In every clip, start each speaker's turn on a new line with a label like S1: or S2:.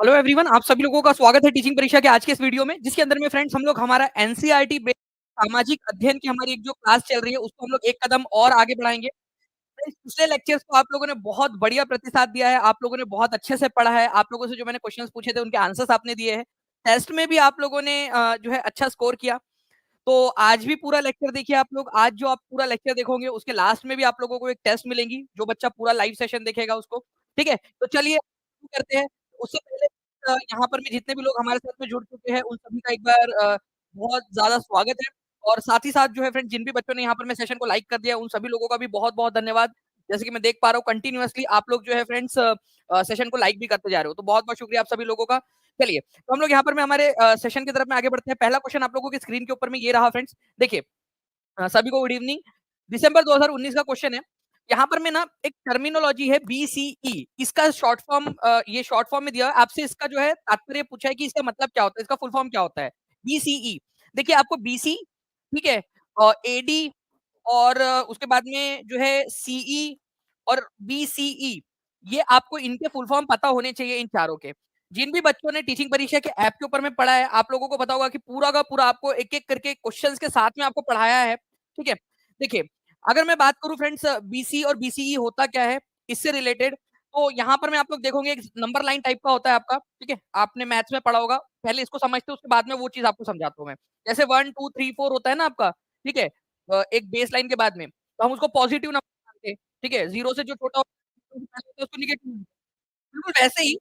S1: Hello everyone, आप सभी लोगों का स्वागत है टीचिंग परीक्षा के आज के इस वीडियो में, जिसके अंदर में फ्रेंड्स हम लोग हमारा एनसीईआरटी बेस्ड सामाजिक अध्ययन की हमारी एक जो क्लास चल रही है उसको हम लोग एक कदम और आगे बढ़ाएंगे। फ्रेंड्स, पिछले लेक्चर्स को आप लोगों ने बहुत बढ़िया प्रतिसाद दिया है, आप लोगों ने बहुत अच्छे से पढ़ा है, आप लोगों से जो मैंने क्वेश्चंस पूछे थे उनके आंसर्स आपने दिए हैं। टेस्ट में भी आप लोगों ने जो है अच्छा स्कोर किया। तो आज भी पूरा लेक्चर देखिए आप लोग। आज जो आप पूरा लेक्चर देखोगे उसके लास्ट में भी आप लोगों को एक टेस्ट मिलेंगी, जो बच्चा पूरा लाइव सेशन देखेगा उसको। ठीक है, तो चलिए शुरू करते हैं। उससे पहले यहाँ पर में जितने भी लोग हमारे साथ में जुड़ चुके हैं उन सभी का एक बार बहुत ज्यादा स्वागत है। और साथ ही साथ जो है फ्रेंड, जिन भी बच्चों ने यहाँ पर में सेशन को लाइक कर दिया उन सभी लोगों का भी बहुत बहुत धन्यवाद। जैसे कि मैं देख पा रहा हूँ कंटिन्यूअसली आप लोग जो है फ्रेंड्स सेशन को लाइक भी करते जा रहे हो, तो बहुत बहुत शुक्रिया आप सभी लोगों का। चलिए, तो हम लोग यहाँ पर में हमारे सेशन की तरफ में आगे बढ़ते हैं। पहला क्वेश्चन आप लोगों की स्क्रीन के ऊपर में ये रहा फ्रेंड्स, देखिए। सभी को गुड इवनिंग। दिसंबर 2019 का क्वेश्चन है। यहाँ पर में ना एक टर्मिनोलॉजी है बीसीई, इसका शॉर्ट फॉर्म ये शॉर्ट फॉर्म में दिया है। आपसे इसका जो है तात्पर्य पूछा है कि इसका मतलब क्या होता है, इसका फुल फॉर्म क्या होता है बीसीई। देखिए आपको बीसी, ठीक है, और एडी और उसके बाद में जो है सीई और बीसीई, ये आपको इनके फुल फॉर्म पता होने चाहिए इन चारों के। जिन भी बच्चों ने टीचिंग परीक्षा के ऐप के ऊपर में पढ़ा है आप लोगों को पता होगा कि पूरा का पूरा आपको एक एक करके क्वेश्चंस के साथ में आपको पढ़ाया है। ठीक है, देखिए अगर मैं बात करूं फ्रेंड्स बीसी और बीसीई होता क्या है इससे रिलेटेड, तो यहाँ पर मैं आप लोग देखोगे एक नंबर लाइन टाइप का होता है आपका। ठीक है, आपने मैथ्स में पढ़ा होगा, पहले इसको समझते हो उसके बाद में वो चीज आपको समझाता हूँ मैं। जैसे 1 2 3 4 होता है ना आपका, ठीक है, एक बेस लाइन के बाद में तो हम उसको पॉजिटिव नंबर मानते हैं। ठीक है, जीरो से जो छोटा होता है उसको निगेटिव। बिल्कुल वैसे ही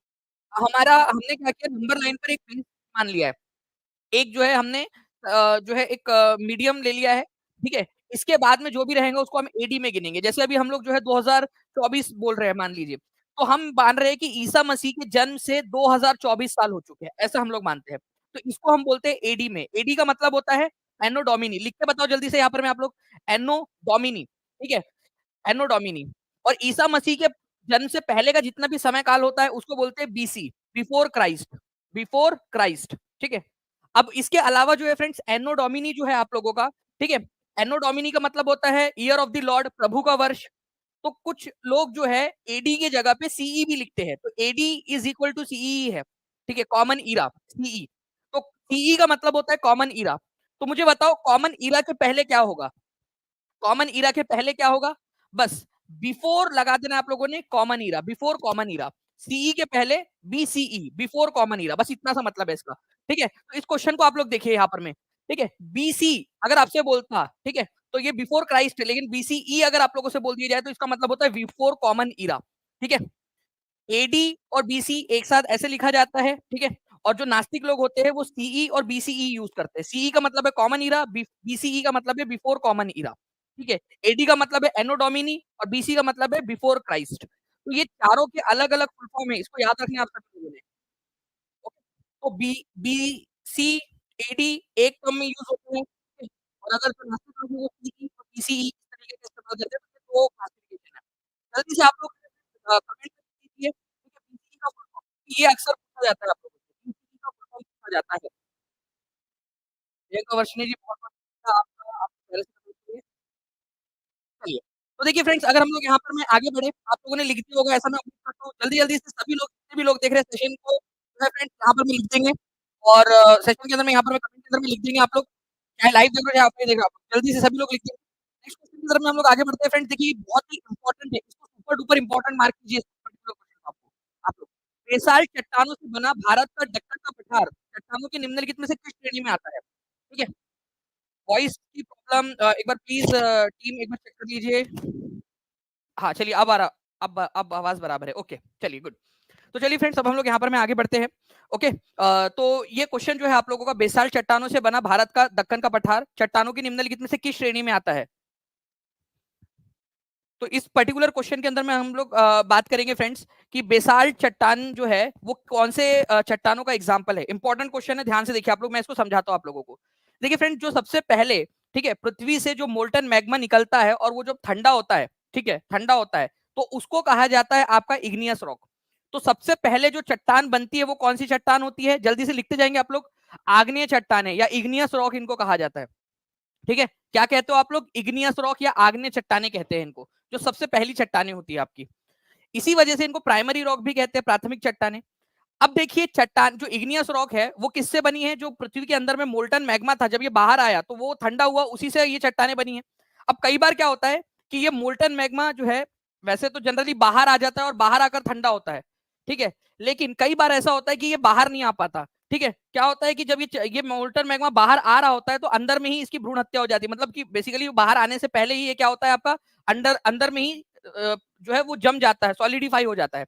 S1: हमारा हमने क्या किया, नंबर लाइन पर एक बेस मान लिया है। एक जो है हमने जो है एक मीडियम ले लिया है। ठीक है, इसके बाद में जो भी रहेगा उसको हम एडी में गिनेंगे। जैसे अभी हम लोग जो है 2024 बोल रहे हैं मान लीजिए, तो हम मान रहे हैं कि ईसा मसीह के जन्म से 2024 साल हो चुके हैं, ऐसा हम लोग मानते हैं। तो इसको हम बोलते हैं एडी में। एडी का मतलब होता है एनो डोमिनी। लिख के बताओ जल्दी से यहाँ पर में आप लोग, एनो डोमिनी। ठीक है, एनो डोमिनी। और ईसा मसीह के जन्म से पहले का जितना भी समय काल होता है उसको बोलते हैं BC, before Christ. Before Christ, ठीक है। अब इसके अलावा जो है फ्रेंड्स एनो डोमिनी जो है आप लोगों का, ठीक है, एनो डोमिनी का मतलब होता है ईयर ऑफ द लॉर्ड, प्रभु का वर्ष। तो कुछ लोग जो है एडी के जगह पे सीई भी लिखते हैं, तो AD is equal to CE है। ठीक है, कॉमन ईरा, सीई। तो सीई का मतलब होता है कॉमन ईरा। तो मुझे बताओ कॉमन ईरा के पहले क्या होगा? कॉमन ईरा के पहले क्या होगा? बस बिफोर लगा देना आप लोगों ने, common era, before common era. CE के पहले बीसीई, बिफोर कॉमन ईरा, बस इतना सा मतलब है इसका। ठीक है, तो इस क्वेश्चन को आप लोग देखिए यहाँ पर में। ठीक है, बीसी अगर आपसे बोलता, ठीक है, तो ये बिफोर क्राइस्ट है, लेकिन बीसीई अगर आप लोगों से बोल दिया जाए तो इसका मतलब होता है बिफोर कॉमन ईरा। ठीक है, एडी और बीसी एक साथ ऐसे लिखा जाता है। ठीक है, और जो नास्तिक लोग होते हैं वो सीई और बीसीई यूज करते हैं। सीई का मतलब है कॉमन ईरा, बीसीई का मतलब है बिफोर कॉमन ईरा। ठीक है, एडी का मतलब है एनो डोमिनी और बीसी का मतलब है बिफोर क्राइस्ट। तो ये चारों के अलग अलग फुल फॉर्म है, इसको याद रखना आप सभी लोगों ने। ओके? तो बी बी सी एडी एक टर्म में यूज होते हैं। ठीक है? और अगर जो नास्तिक लोग हैं वो सीई और बीसीई इस तरीके से इस्तेमाल करते हैं, तो दो क्लासिफिकेशन है। जल्दी से आप लोग कमेंट कर दीजिए, ठीक है, बीसीई का फुल फॉर्म, ये अक्सर पूछा जाता है आप लोगों से, बीसीई का फुल फॉर्म पूछा जाता है। प्रियंका वर्षिनी जी बहुत-बहुत शुक्रिया आपका, आप पहले से कमेंट किए। चलिए, तो देखिए फ्रेंड्स, अगर हम लोग यहाँ पर में आगे बढ़े, आप लोगों ने लिख दिया होगा ऐसा मैं उम्मीद करता हूँ। जल्दी-जल्दी से सभी लोग, जितने भी लोग देख रहे हैं सेशन को जो है फ्रेंड्स यहाँ पर में लिख देंगे। और सेशन के अंदर में यहाँ पर में कमेंट के अंदर में लिख देंगे आप लोग, चाहे लाइव देख रहे हो चाहे आप नहीं देख रहे हो, आप लोग जल्दी से सभी लोग लिख देंगे। नेक्स्ट क्वेश्चन की तरफ में हम लोग आगे बढ़ते हैं फ्रेंड्स। देखिए बहुत ही इंपॉर्टेंट है, इसको सुपर डुपर इंपॉर्टेंट मार्क कीजिए इस पर्टिकुलर क्वेश्चन को आप लोग। बेसाल्ट चट्टानों से बना भारत का दक्कन का पठार चट्टानों के निम्नलिखित में से किस श्रेणी में आता है? ठीक है, वॉइस की प्रॉब्लम एक बार प्लीज टीम एक बार चेक कर लीजिए। हाँ चलिए, अब आ रहा, अब आवाज बराबर है। ओके चलिए, गुड। तो चलिए फ्रेंड्स, अब हम लोग यहाँ पर में आगे बढ़ते हैं। ओके, तो ये क्वेश्चन जो है आप लोगों का, बेसाल्ट चट्टानों से बना भारत का दक्कन का पठार चट्टानों की निम्नलिखित में से किस श्रेणी में आता है? तो इस पर्टिकुलर क्वेश्चन के अंदर में हम लोग बात करेंगे फ्रेंड्स कि बेसाल्ट चट्टान जो है वो कौन से चट्टानों का एग्जाम्पल है। इंपॉर्टेंट क्वेश्चन है, ध्यान से देखिए आप लोग, मैं इसको समझाता हूँ आप लोगों को। देखिए फ्रेंड्स, जो सबसे पहले, ठीक है, पृथ्वी से जो मोल्टन मैग्मा निकलता है और वो जो ठंडा होता है, ठीक है, ठंडा होता है, तो उसको कहा जाता है आपका इग्नियस रॉक। तो सबसे पहले जो चट्टान बनती है वो कौन सी चट्टान होती है? जल्दी से लिखते जाएंगे आप लोग। आग्नेय चट्टान है या इग्नियस रॉक इनको कहा जाता है। ठीक है, क्या कहते हो आप लोग? इग्नियस रॉक या आग्नेय चट्टाने कहते हैं इनको, जो सबसे पहली चट्टाने होती है आपकी। इसी वजह से इनको प्राइमरी रॉक भी कहते हैं, प्राथमिक चट्टाने। अब देखिए चट्टान जो इग्नियस रॉक है वो किससे बनी है, जो पृथ्वी के अंदर में मोल्टन मैग्मा था जब ये बाहर आया तो वो ठंडा हुआ, उसी से ये चट्टाने बनी है। अब कई बार क्या होता है कि ये मोल्टन मैग्मा जो है वैसे तो जनरली बाहर आ जाता है और बाहर आकर ठंडा होता है, ठीक है, लेकिन कई बार ऐसा होता है कि ये बाहर नहीं आ पाता, ठीक है। क्या होता है कि जब ये मोल्टन मैग्मा बाहर आ रहा होता है तो अंदर में ही इसकी भ्रूण हत्या हो जाती है, मतलब कि बेसिकली बाहर आने से पहले ही ये क्या होता है आपका अंदर अंदर में ही जो है वो जम जाता है, सॉलिडिफाई हो जाता है।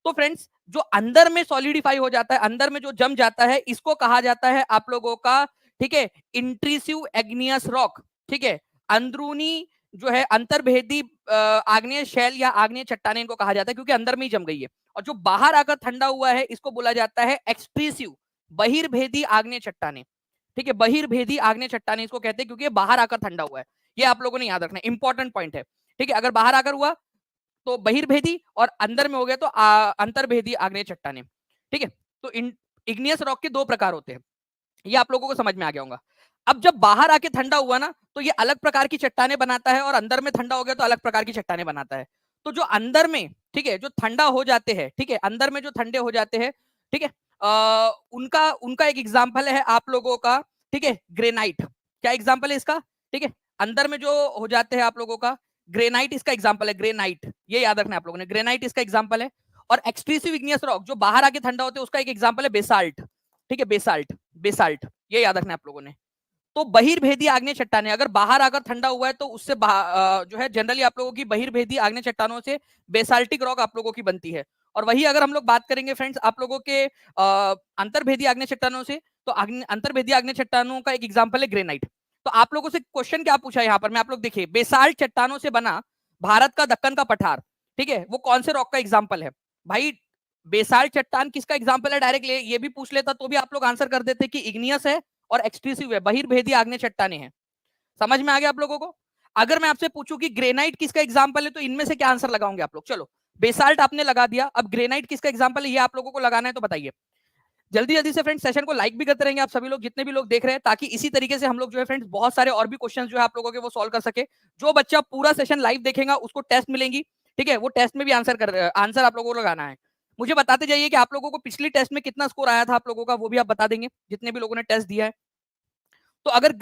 S1: तो फ्रेंड्स जो अंदर में सॉलिडिफाई हो जाता है, अंदर में जो जम जाता है, इसको कहा जाता है आप लोगों का, ठीक है, इंट्रूसिव एग्नियस रॉक, ठीक है, अंदरूनी जो है अंतर्भेदी आग्नेय शैल या आग्नेय चट्टाने इनको कहा जाता है क्योंकि अंदर में ही जम गई है। और जो बाहर आकर ठंडा हुआ है इसको बोला जाता है एक्सट्रीसिव बहिर्भेदी आग्नेय चट्टाने, ठीक है, बहिर्भेदी आग्नेय चट्टाने इसको कहते हैं क्योंकि बाहर आकर ठंडा हुआ है। ये आप लोगों ने याद रखना है, इंपॉर्टेंट पॉइंट है, ठीक है। अगर बाहर आकर हुआ तो बहिर्भेदी और अंदर में हो गया तो अंतर्भेदी आग्नेय चट्टाने, ठीक है। तो इग्नियस रॉक के दो प्रकार होते हैं, ये आप लोगों को समझ में आ गया होगा। अब जब बाहर आके ठंडा हुआ ना तो ये अलग प्रकार की चट्टाने बनाता है और अंदर में ठंडा हो गया तो अलग प्रकार की चट्टाने बनाता है। तो जो अंदर में, ठीक है, जो ठंडा हो जाते हैं, ठीक है, अंदर में जो ठंडे हो जाते हैं, ठीक है, उनका उनका एक एग्जाम्पल है आप लोगों का, ठीक है, ग्रेनाइट। क्या एग्जाम्पल है इसका, ठीक है, अंदर में जो हो जाते हैं आप लोगों का, ग्रेनाइट इसका एग्जाम्पल है, ग्रेनाइट, ये याद रखना है आप लोगों ने, ग्रेनाइट इसका एग्जाम्पल है। और एक्सट्रीसिव इग्नियस रॉक जो बाहर आके ठंडा होते हैं उसका एक एग्जाम्पल है बेसाल्ट, ठीक है, बेसाल्ट, बेसाल्ट, ये याद रखना है आप लोगों ने। तो बहिर्भेदी आग्नेय चट्टाने अगर बाहर आकर ठंडा हुआ है तो उससे जो है जनरली आप लोगों की बहिर्भेदी आग्नेय चट्टानों से बेसाल्टिक रॉक आप लोगों की बनती है। और वही अगर हम लोग बात करेंगे फ्रेंड्स आप लोगों के अंतर्भेदी आग्नेय चट्टानों से, तो अंतर्भेदी आग्नेय चट्टानों का एक एग्जाम्पल है ग्रेनाइट। तो आप लोगों से क्वेश्चन क्या पूछा है यहाँ पर, मैं आप लोग देखिए, बेसाल्ट चट्टानों से बना भारत का दक्कन का पठार, ठीक है, वो कौन से रॉक का एग्जाम्पल है भाई? बेसाल्ट चट्टान किसका एग्जाम्पल है, डायरेक्ट ये भी पूछ लेता तो भी आप लोग आंसर कर देते कि इग्नियस है और एक्सट्रीसिव है, बहिर्भेदी आग्नेय चट्टाने हैं। समझ में आ गया आप लोगों को? अगर मैं आपसे पूछूं कि ग्रेनाइट किसका एग्जाम्पल है तो इनमें से क्या आंसर लगाओगे आप लोग? चलो, बेसाल्ट आपने लगा दिया, अब ग्रेनाइट किसका एग्जाम्पल है ये आप लोगों को लगाना है, तो बताइए जल्दी जल्दी से फ्रेंड्स। सेशन को लाइक भी करते रहेंगे आप सभी लोग, जितने भी लोग देख रहे हैं, ताकि इसी तरीके से हम लोग जो है फ्रेंड्स बहुत सारे और भी क्वेश्चन जो है आप लोगों के वो सॉल्व कर सके। जो बच्चा पूरा सेशन लाइव देखेगा उसको टेस्ट मिलेंगी, ठीक है, वो टेस्ट में भी आंसर आप लोगों को लगाना है। मुझे बताते जाइए कि आप लोगों को पिछली टेस्ट में कितना स्कोर आया था आप लोगों का, वो भी आप बता देंगे जितने भी लोगों ने टेस्ट दिया है। तो अगर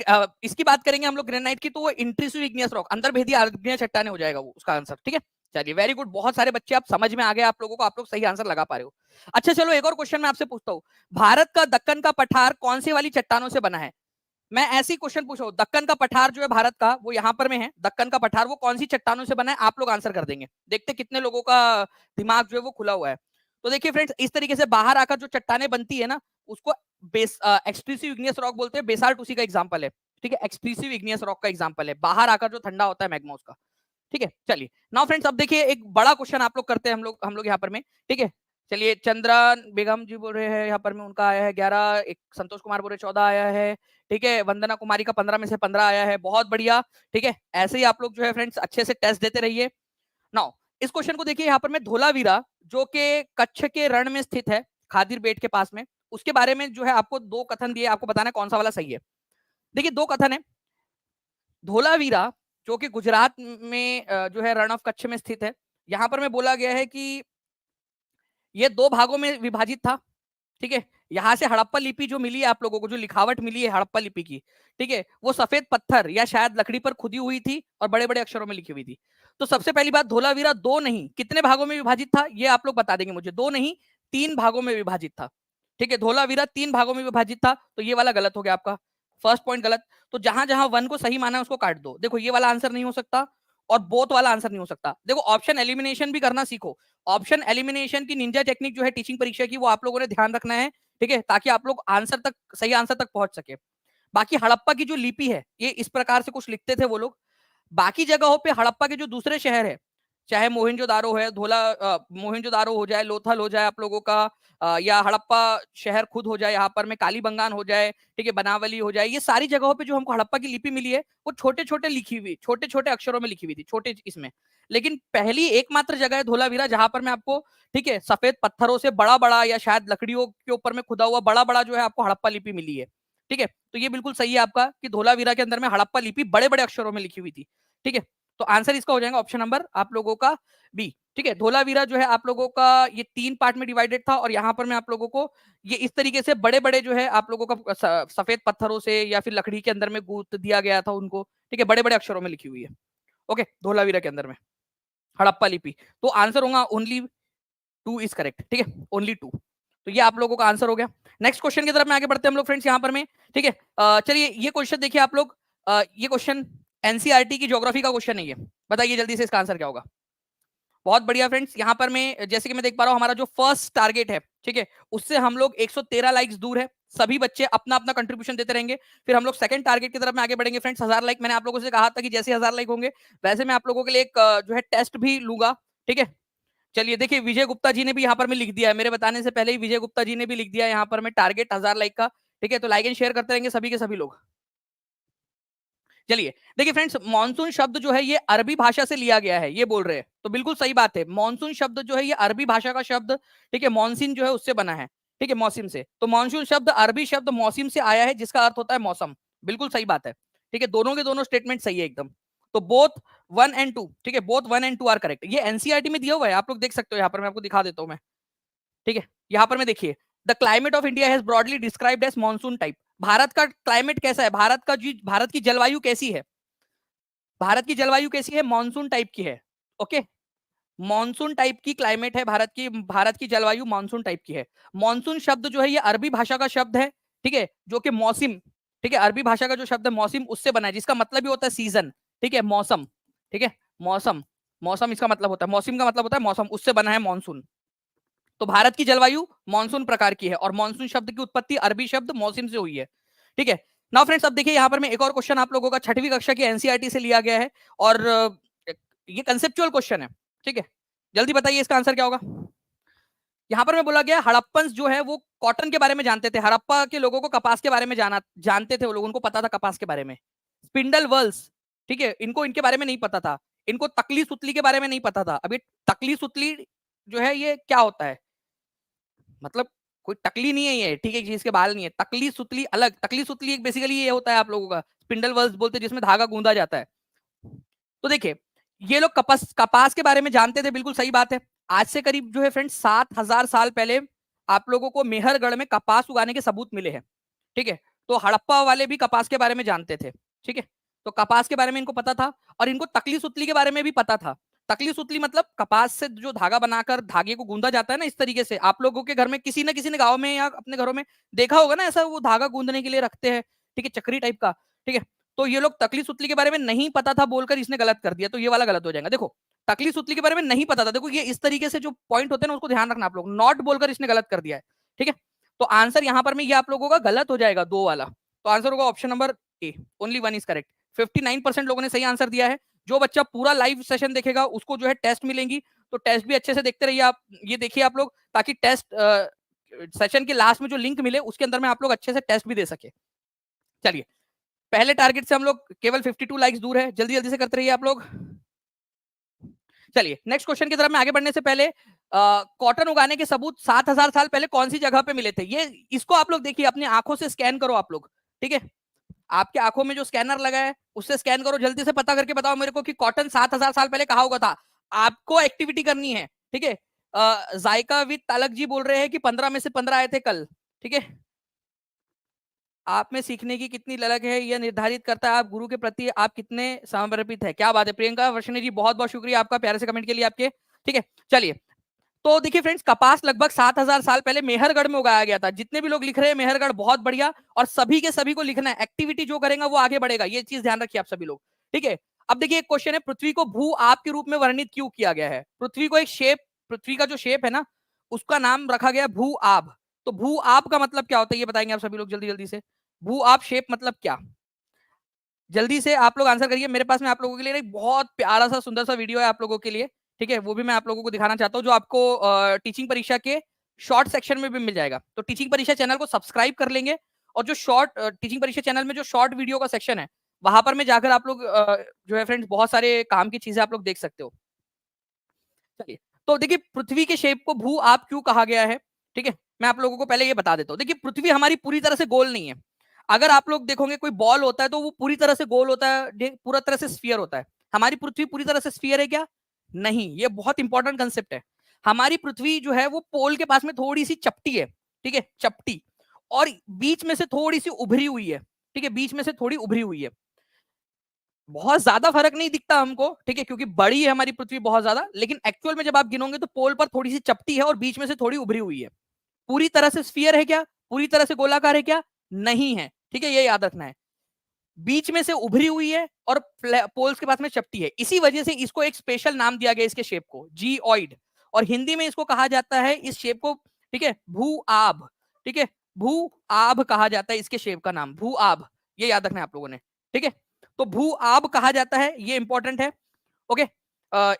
S1: इसकी बात करेंगे हम लोग ग्रेनाइट की, तो वो इंट्रूसिव इग्नियस रॉक, अंतर्भेदी आग्नेय चट्टाने हो जाएगा वो उसका आंसर, ठीक है। चलिए वेरी गुड, बहुत सारे बच्चे आप समझ में आ गए आप लोगों को, आप लोग सही आंसर लगा पा रहे हो। अच्छा चलो एक और क्वेश्चन मैं आपसे पूछता हूँ, भारत का दक्कन का पठार कौन सी वाली चट्टानों से बना है? मैं ऐसी क्वेश्चन पूछा हूँ, दक्कन का पठार जो है भारत का वो यहाँ पर में है, दक्कन का पठार वो कौन सी चट्टानों से बना है? आप लोग आंसर कर देंगे, देखते कितने लोगों का दिमाग जो है वो खुला हुआ है। तो देखिए फ्रेंड्स इस तरीके से बाहर आकर जो चट्टाने बनती है ना उसको एक्सट्रीसिव इग्नियस रॉक बोलते हैं, बेसाल्ट उसी का एग्जाम्पल है, ठीक है, एक्सट्रीसिव इग्नियस रॉक का एग्जाम्पल है, बाहर आकर जो ठंडा होता है मैग्मा उसका, ठीक है। चलिए नाउ फ्रेंड्स अब देखिए एक बड़ा क्वेश्चन आप लोग करते हैं, हम लोग यहाँ पर में, ठीक है। चलिए चंद्रन बेगम जी बोल रहे हैं यहाँ पर में उनका आया है 11, एक संतोष कुमार बोल रहे 14 आया है, ठीक है, वंदना कुमारी का 15 में से 15 आया है, बहुत बढ़िया, ठीक है। ऐसे ही आप लोग जो है फ्रेंड्स अच्छे से टेस्ट देते रहिए। नाउ इस क्वेश्चन को देखिए यहाँ पर में, धोलावीरा जो कि कच्छ के रण में स्थित है, खादिर बेट के पास में, उसके बारे में जो है आपको दो कथन दिए, आपको बताना है कौन सा वाला सही है। देखिए दो कथन है, धोलावीरा जो कि गुजरात में जो है रण ऑफ कच्छ में स्थित है, यहाँ पर में बोला गया है कि ये दो भागों में विभाजित था, ठीक है। यहाँ से हड़प्पा लिपि जो मिली है आप लोगों को, जो लिखावट मिली है हड़प्पा लिपि की, ठीक है, वो सफेद पत्थर या शायद लकड़ी पर खुदी हुई थी और बड़े बड़े अक्षरों में लिखी हुई थी। तो सबसे पहली बात, धोलावीरा दो नहीं कितने भागों में विभाजित था ये आप लोग बता देंगे मुझे, दो नहीं 3 भागों में विभाजित था, ठीक है, धोलावीरा 3 भागों में विभाजित था, तो ये वाला गलत हो गया आपका, फर्स्ट पॉइंट गलत। तो जहां जहां वन को सही माना है उसको काट दो, देखो ये वाला आंसर नहीं हो सकता और बोथ वाला आंसर नहीं हो सकता। देखो ऑप्शन एलिमिनेशन भी करना सीखो, ऑप्शन एलिमिनेशन की निंजा टेक्निक जो है टीचिंग परीक्षा की वो आप लोगों ने ध्यान रखना है, ठीक है, ताकि आप लोग आंसर तक सही आंसर तक पहुंच सके। बाकी हड़प्पा की जो लिपि है ये इस प्रकार से कुछ लिखते थे वो लोग। बाकी जगहों पे हड़प्पा के जो दूसरे शहर है, चाहे मोहनजोदारो है, मोहनजोदारो हो जाए, लोथल हो जाए आप लोगों का, या हड़प्पा शहर खुद हो जाए, यहाँ पर में कालीबंगान हो जाए, ठीक है, बनावली हो जाए, ये सारी जगहों पे जो हमको हड़प्पा की लिपि मिली है वो छोटे छोटे लिखी हुई, छोटे छोटे अक्षरों में लिखी हुई थी, छोटे इसमें। लेकिन पहली एकमात्र जगह है धोलावीरा जहां पर मैं आपको, ठीक है, सफेद पत्थरों से बड़ा बड़ा या शायद लकड़ियों के ऊपर में खुदा हुआ बड़ा बड़ा जो है आपको हड़प्पा लिपि मिली है, ठीक है। तो ये बिल्कुल सही है आपका कि धोलावीरा के अंदर में हड़प्पा लिपि बड़े बड़े अक्षरों में लिखी हुई थी, ठीक है। तो आंसर इसका हो जाएगा ऑप्शन नंबर आप लोगों का बी। ठीक है, धोलावीरा जो है आप लोगों का ये 3 पार्ट में डिवाइडेड था, और यहाँ पर मैं आप लोगों को ये इस तरीके से बड़े बड़े जो है आप लोगों का सफेद पत्थरों से या फिर लकड़ी के अंदर में गूंथ दिया गया था उनको। ठीक है, बड़े बड़े अक्षरों में लिखी हुई है। ओके, धोलावीरा के अंदर में हड़प्पा लिपि। तो आंसर होगा ओनली 2 इज करेक्ट। ठीक है, ओनली 2। तो ये आप लोगों का आंसर हो गया। नेक्स्ट क्वेश्चन की तरफ में आगे बढ़ते हैं हम लोग फ्रेंड्स यहाँ पर में। ठीक है, चलिए ये क्वेश्चन देखिए आप लोग। ये क्वेश्चन एनसीईआरटी की ज्योग्राफी का क्वेश्चन है ये। बताइए जल्दी से इसका आंसर क्या होगा। बहुत बढ़िया फ्रेंड्स, यहाँ पर मैं जैसे कि मैं देख पा रहा हूँ हमारा जो फर्स्ट टारगेट है, ठीक है, उससे हम लोग 113 लाइक्स दूर है। सभी बच्चे अपना अपना कंट्रीब्यूशन देते रहेंगे, फिर हम लोग सेकंड टारगेट की तरफ में आगे बढ़ेंगे फ्रेंड्स। 1000 लाइक मैंने आप लोगों से कहा था कि जैसे 1000 लाइक होंगे वैसे मैं आप लोगों के लिए एक जो है टेस्ट भी लूंगा। ठीक है, चलिए देखिए विजय गुप्ता जी ने भी यहाँ पर में लिख दिया है, मेरे बताने से पहले ही विजय गुप्ता जी ने भी लिख दिया है यहाँ पर में टारगेट 1000 लाइक का। ठीक है, तो लाइक एंड शेयर करते रहेंगे सभी के सभी लोग। चलिए देखिए फ्रेंड्स, मॉनसून शब्द जो है ये अरबी भाषा से लिया गया है, ये बोल रहे हैं, तो बिल्कुल सही बात है। मॉनसून शब्द जो है ये अरबी भाषा का शब्द, ठीक है, मॉनसून जो है उससे बना है। ठीक है, मौसम से, तो मॉनसून शब्द अरबी शब्द मौसम से आया है जिसका अर्थ होता है मौसम। बिल्कुल सही बात है। ठीक है, दोनों के दोनों स्टेटमेंट सही है एकदम। तो बोथ 1 एंड 2, ठीक है, बोथ 1 एंड 2 आर करेक्ट। ये एनसीईआरटी में दिया हुआ है, आप लोग देख सकते हो, यहाँ पर मैं आपको दिखा देता हूँ मैं। ठीक है, यहाँ पर मैं देखिए, the climate of India has broadly described as monsoon type. भारत का क्लाइमेट कैसा है, भारत की जलवायु कैसी है, भारत की जलवायु कैसी है, मॉनसून टाइप की है। ओके, मॉनसून टाइप की क्लाइमेट है भारत की जलवायु मॉनसून टाइप की है। मॉनसून शब्द जो है ये अरबी भाषा का शब्द है, ठीक है, जो कि मौसम, ठीक है, अरबी भाषा का जो शब्द है मौसम उससे बना है, जिसका मतलब भी होता है सीजन। ठीक है, मौसम। ठीक है, मौसम, मौसम इसका मतलब होता है, मौसम का मतलब होता है मौसम, उससे बना है मॉनसून। तो भारत की जलवायु मॉनसून प्रकार की है, और मॉनसून शब्द की उत्पत्ति अरबी शब्द मौसम से हुई है। ठीक है, नाउ फ्रेंड्स अब देखिए यहाँ पर मैं एक और क्वेश्चन आप लोगों का 6वीं कक्षा की एनसीईआरटी से लिया गया है, और ये कंसेप्चुअल क्वेश्चन है। ठीक है, जल्दी बताइए इसका आंसर क्या होगा। यहाँ पर मैं बोला गया हड़प्पन जो है वो कॉटन के बारे में जानते थे, हड़प्पा के लोगों को कपास के बारे में जानते थे वो लोग, उनको पता था कपास के बारे में। स्पिंडल वर्ल्स, ठीक है, इनको इनके बारे में नहीं पता था। इनको तकली सुतली के बारे में नहीं पता था। अभी तकली सुतली जो है ये क्या होता है, मतलब कोई टकली नहीं है ये, ठीक है, जिसके बाल नहीं है। तकली सुतली अलग, तकली सुतली एक बेसिकली ये होता है आप लोगों का स्पिंडल वर्ल्स बोलते हैं, जिसमें धागा गूंदा जाता है। तो देखिए ये लोग कपास के बारे में जानते थे, बिल्कुल सही बात है। आज से करीब जो है फ्रेंड्स 7000 साल पहले आप लोगों को मेहरगढ़ में कपास उगाने के सबूत मिले हैं। ठीक है, तो हड़प्पा वाले भी कपास के बारे में जानते थे। ठीक है, तो कपास के बारे में इनको पता था, और इनको तकली सुतली के बारे में भी पता था। तकली सुतली मतलब कपास से जो धागा बनाकर धागे को गूंदा जाता है ना, इस तरीके से आप लोगों के घर में किसी ना किसी ने गांव में या अपने घरों में देखा होगा ना, ऐसा वो धागा गूंदने के लिए रखते हैं। ठीक है, चक्री टाइप का। ठीक है, तो ये लोग तकली सुतली के बारे में नहीं पता था बोलकर इसने गलत कर दिया, तो ये वाला गलत हो जाएगा। देखो तकली सुतली के बारे में नहीं पता था, देखो ये इस तरीके से जो पॉइंट होते हैं ना उसको ध्यान रखना आप लोग, नॉट बोलकर इसने गलत कर दिया है। ठीक है, तो आंसर यहाँ पर में ये आप लोगों का गलत हो जाएगा, 2 वाला। तो आंसर होगा option number A, only 1 is correct. 59% लोगों ने सही आंसर दिया है। जो बच्चा पूरा लाइव सेशन देखेगा उसको जो है टेस्ट मिलेंगी, तो टेस्ट भी अच्छे से देखते रहिए आप, ये देखिए आप लोग, ताकि टेस्ट सेशन के लास्ट में जो लिंक मिले उसके अंदर में आप लोग अच्छे से टेस्ट भी दे सके। चलिए, पहले टारगेट से हम लोग केवल 52 लाइक्स दूर है, जल्दी जल्दी से करते रहिए आप लोग। चलिए नेक्स्ट क्वेश्चन की तरफ में आगे बढ़ने से पहले कॉटन उगाने के सबूत 7000 साल पहले कौन सी जगह पे मिले थे, ये इसको आप लोग देखिए, अपनी आंखों से स्कैन करो आप लोग। ठीक है, आपके आंखों में जो स्कैनर लगा है उससे स्कैन करो, जल्दी से पता करके बताओ मेरे को कि कॉटन 7000 साल पहले कहा हुआ था। आपको एक्टिविटी करनी है। ठीक है, जायका विद तालक जी बोल रहे हैं कि 15 में से 15 आए थे कल। ठीक है, आप में सीखने की कितनी ललक है यह निर्धारित करता है आप गुरु के प्रति आप कितने समर्पित है। क्या बात है प्रियंका वर्षिणी जी, बहुत बहुत शुक्रिया आपका प्यारे से कमेंट के लिए आपके। ठीक है, चलिए, तो देखिए फ्रेंड्स, कपास लगभग 7000 साल पहले मेहरगढ़ में उगाया गया था। जितने भी लोग लिख रहे हैं मेहरगढ़, बहुत बढ़िया, और सभी के सभी को लिखना है, एक्टिविटी जो करेगा वो आगे बढ़ेगा, ये चीज ध्यान रखिए आप सभी लोग। ठीक है, अब देखिए एक क्वेश्चन है, पृथ्वी को भू आप के रूप में वर्णित क्यों किया गया है। पृथ्वी को एक शेप, पृथ्वी का जो शेप है ना उसका नाम रखा गया भू आब। तो भू आब का मतलब क्या होता है ये बताएंगे आप सभी लोग जल्दी जल्दी से। भू आब शेप मतलब क्या, जल्दी से आप लोग आंसर करिए। मेरे पास में आप लोगों के लिए एक बहुत प्यारा सा सुंदर सा वीडियो है आप लोगों के लिए। ठीक है, वो भी मैं आप लोगों को दिखाना चाहता हूँ, जो आपको टीचिंग परीक्षा के शॉर्ट सेक्शन में भी मिल जाएगा। तो टीचिंग परीक्षा चैनल को सब्सक्राइब कर लेंगे, और जो शॉर्ट टीचिंग परीक्षा चैनल में जो शॉर्ट वीडियो का सेक्शन है वहां पर में जाकर आप लोग जो है फ्रेंड्स बहुत सारे काम की चीजें आप लोग देख सकते हो। चलिए, तो देखिए पृथ्वी के शेप को भू आप क्यों कहा गया है। ठीक है, मैं आप लोगों को पहले ये बता देता हूँ। देखिए पृथ्वी हमारी पूरी तरह से गोल नहीं है। अगर आप लोग देखोगे कोई बॉल होता है तो वो पूरी तरह से गोल होता है, पूरा तरह से स्फीयर होता है। हमारी पृथ्वी पूरी तरह से स्फीयर है क्या? नहीं, ये बहुत इंपॉर्टेंट कंसेप्ट है। हमारी पृथ्वी जो है वो पोल के पास में थोड़ी सी चपटी है, ठीक है, चपटी, और बीच में से थोड़ी सी उभरी हुई है, ठीक है, बीच में से थोड़ी उभरी हुई है। बहुत ज्यादा फर्क नहीं दिखता हमको, ठीक है, क्योंकि बड़ी है हमारी पृथ्वी बहुत ज्यादा, लेकिन एक्चुअल में जब आप गिनोगे तो पोल पर थोड़ी सी चपटी है और बीच में से थोड़ी उभरी हुई है। पूरी तरह से स्फीयर है क्या? पूरी तरह से गोलाकार है क्या? नहीं है, ठीक है, ये याद रखना है। बीच में से उभरी हुई है और पोल्स के पास में चपटी है, इसी वजह से इसको एक स्पेशल नाम दिया गया इसके शेप को, जीऑइड। और हिंदी में इसको कहा जाता है इस शेप को, ठीक है, भू आभ, ठीक है, भू आभ कहा जाता है इसके शेप का नाम, भू आभ, ये याद रखना है आप लोगों ने, ठीक है। तो भू आभ कहा जाता है, ये इंपॉर्टेंट है, ओके।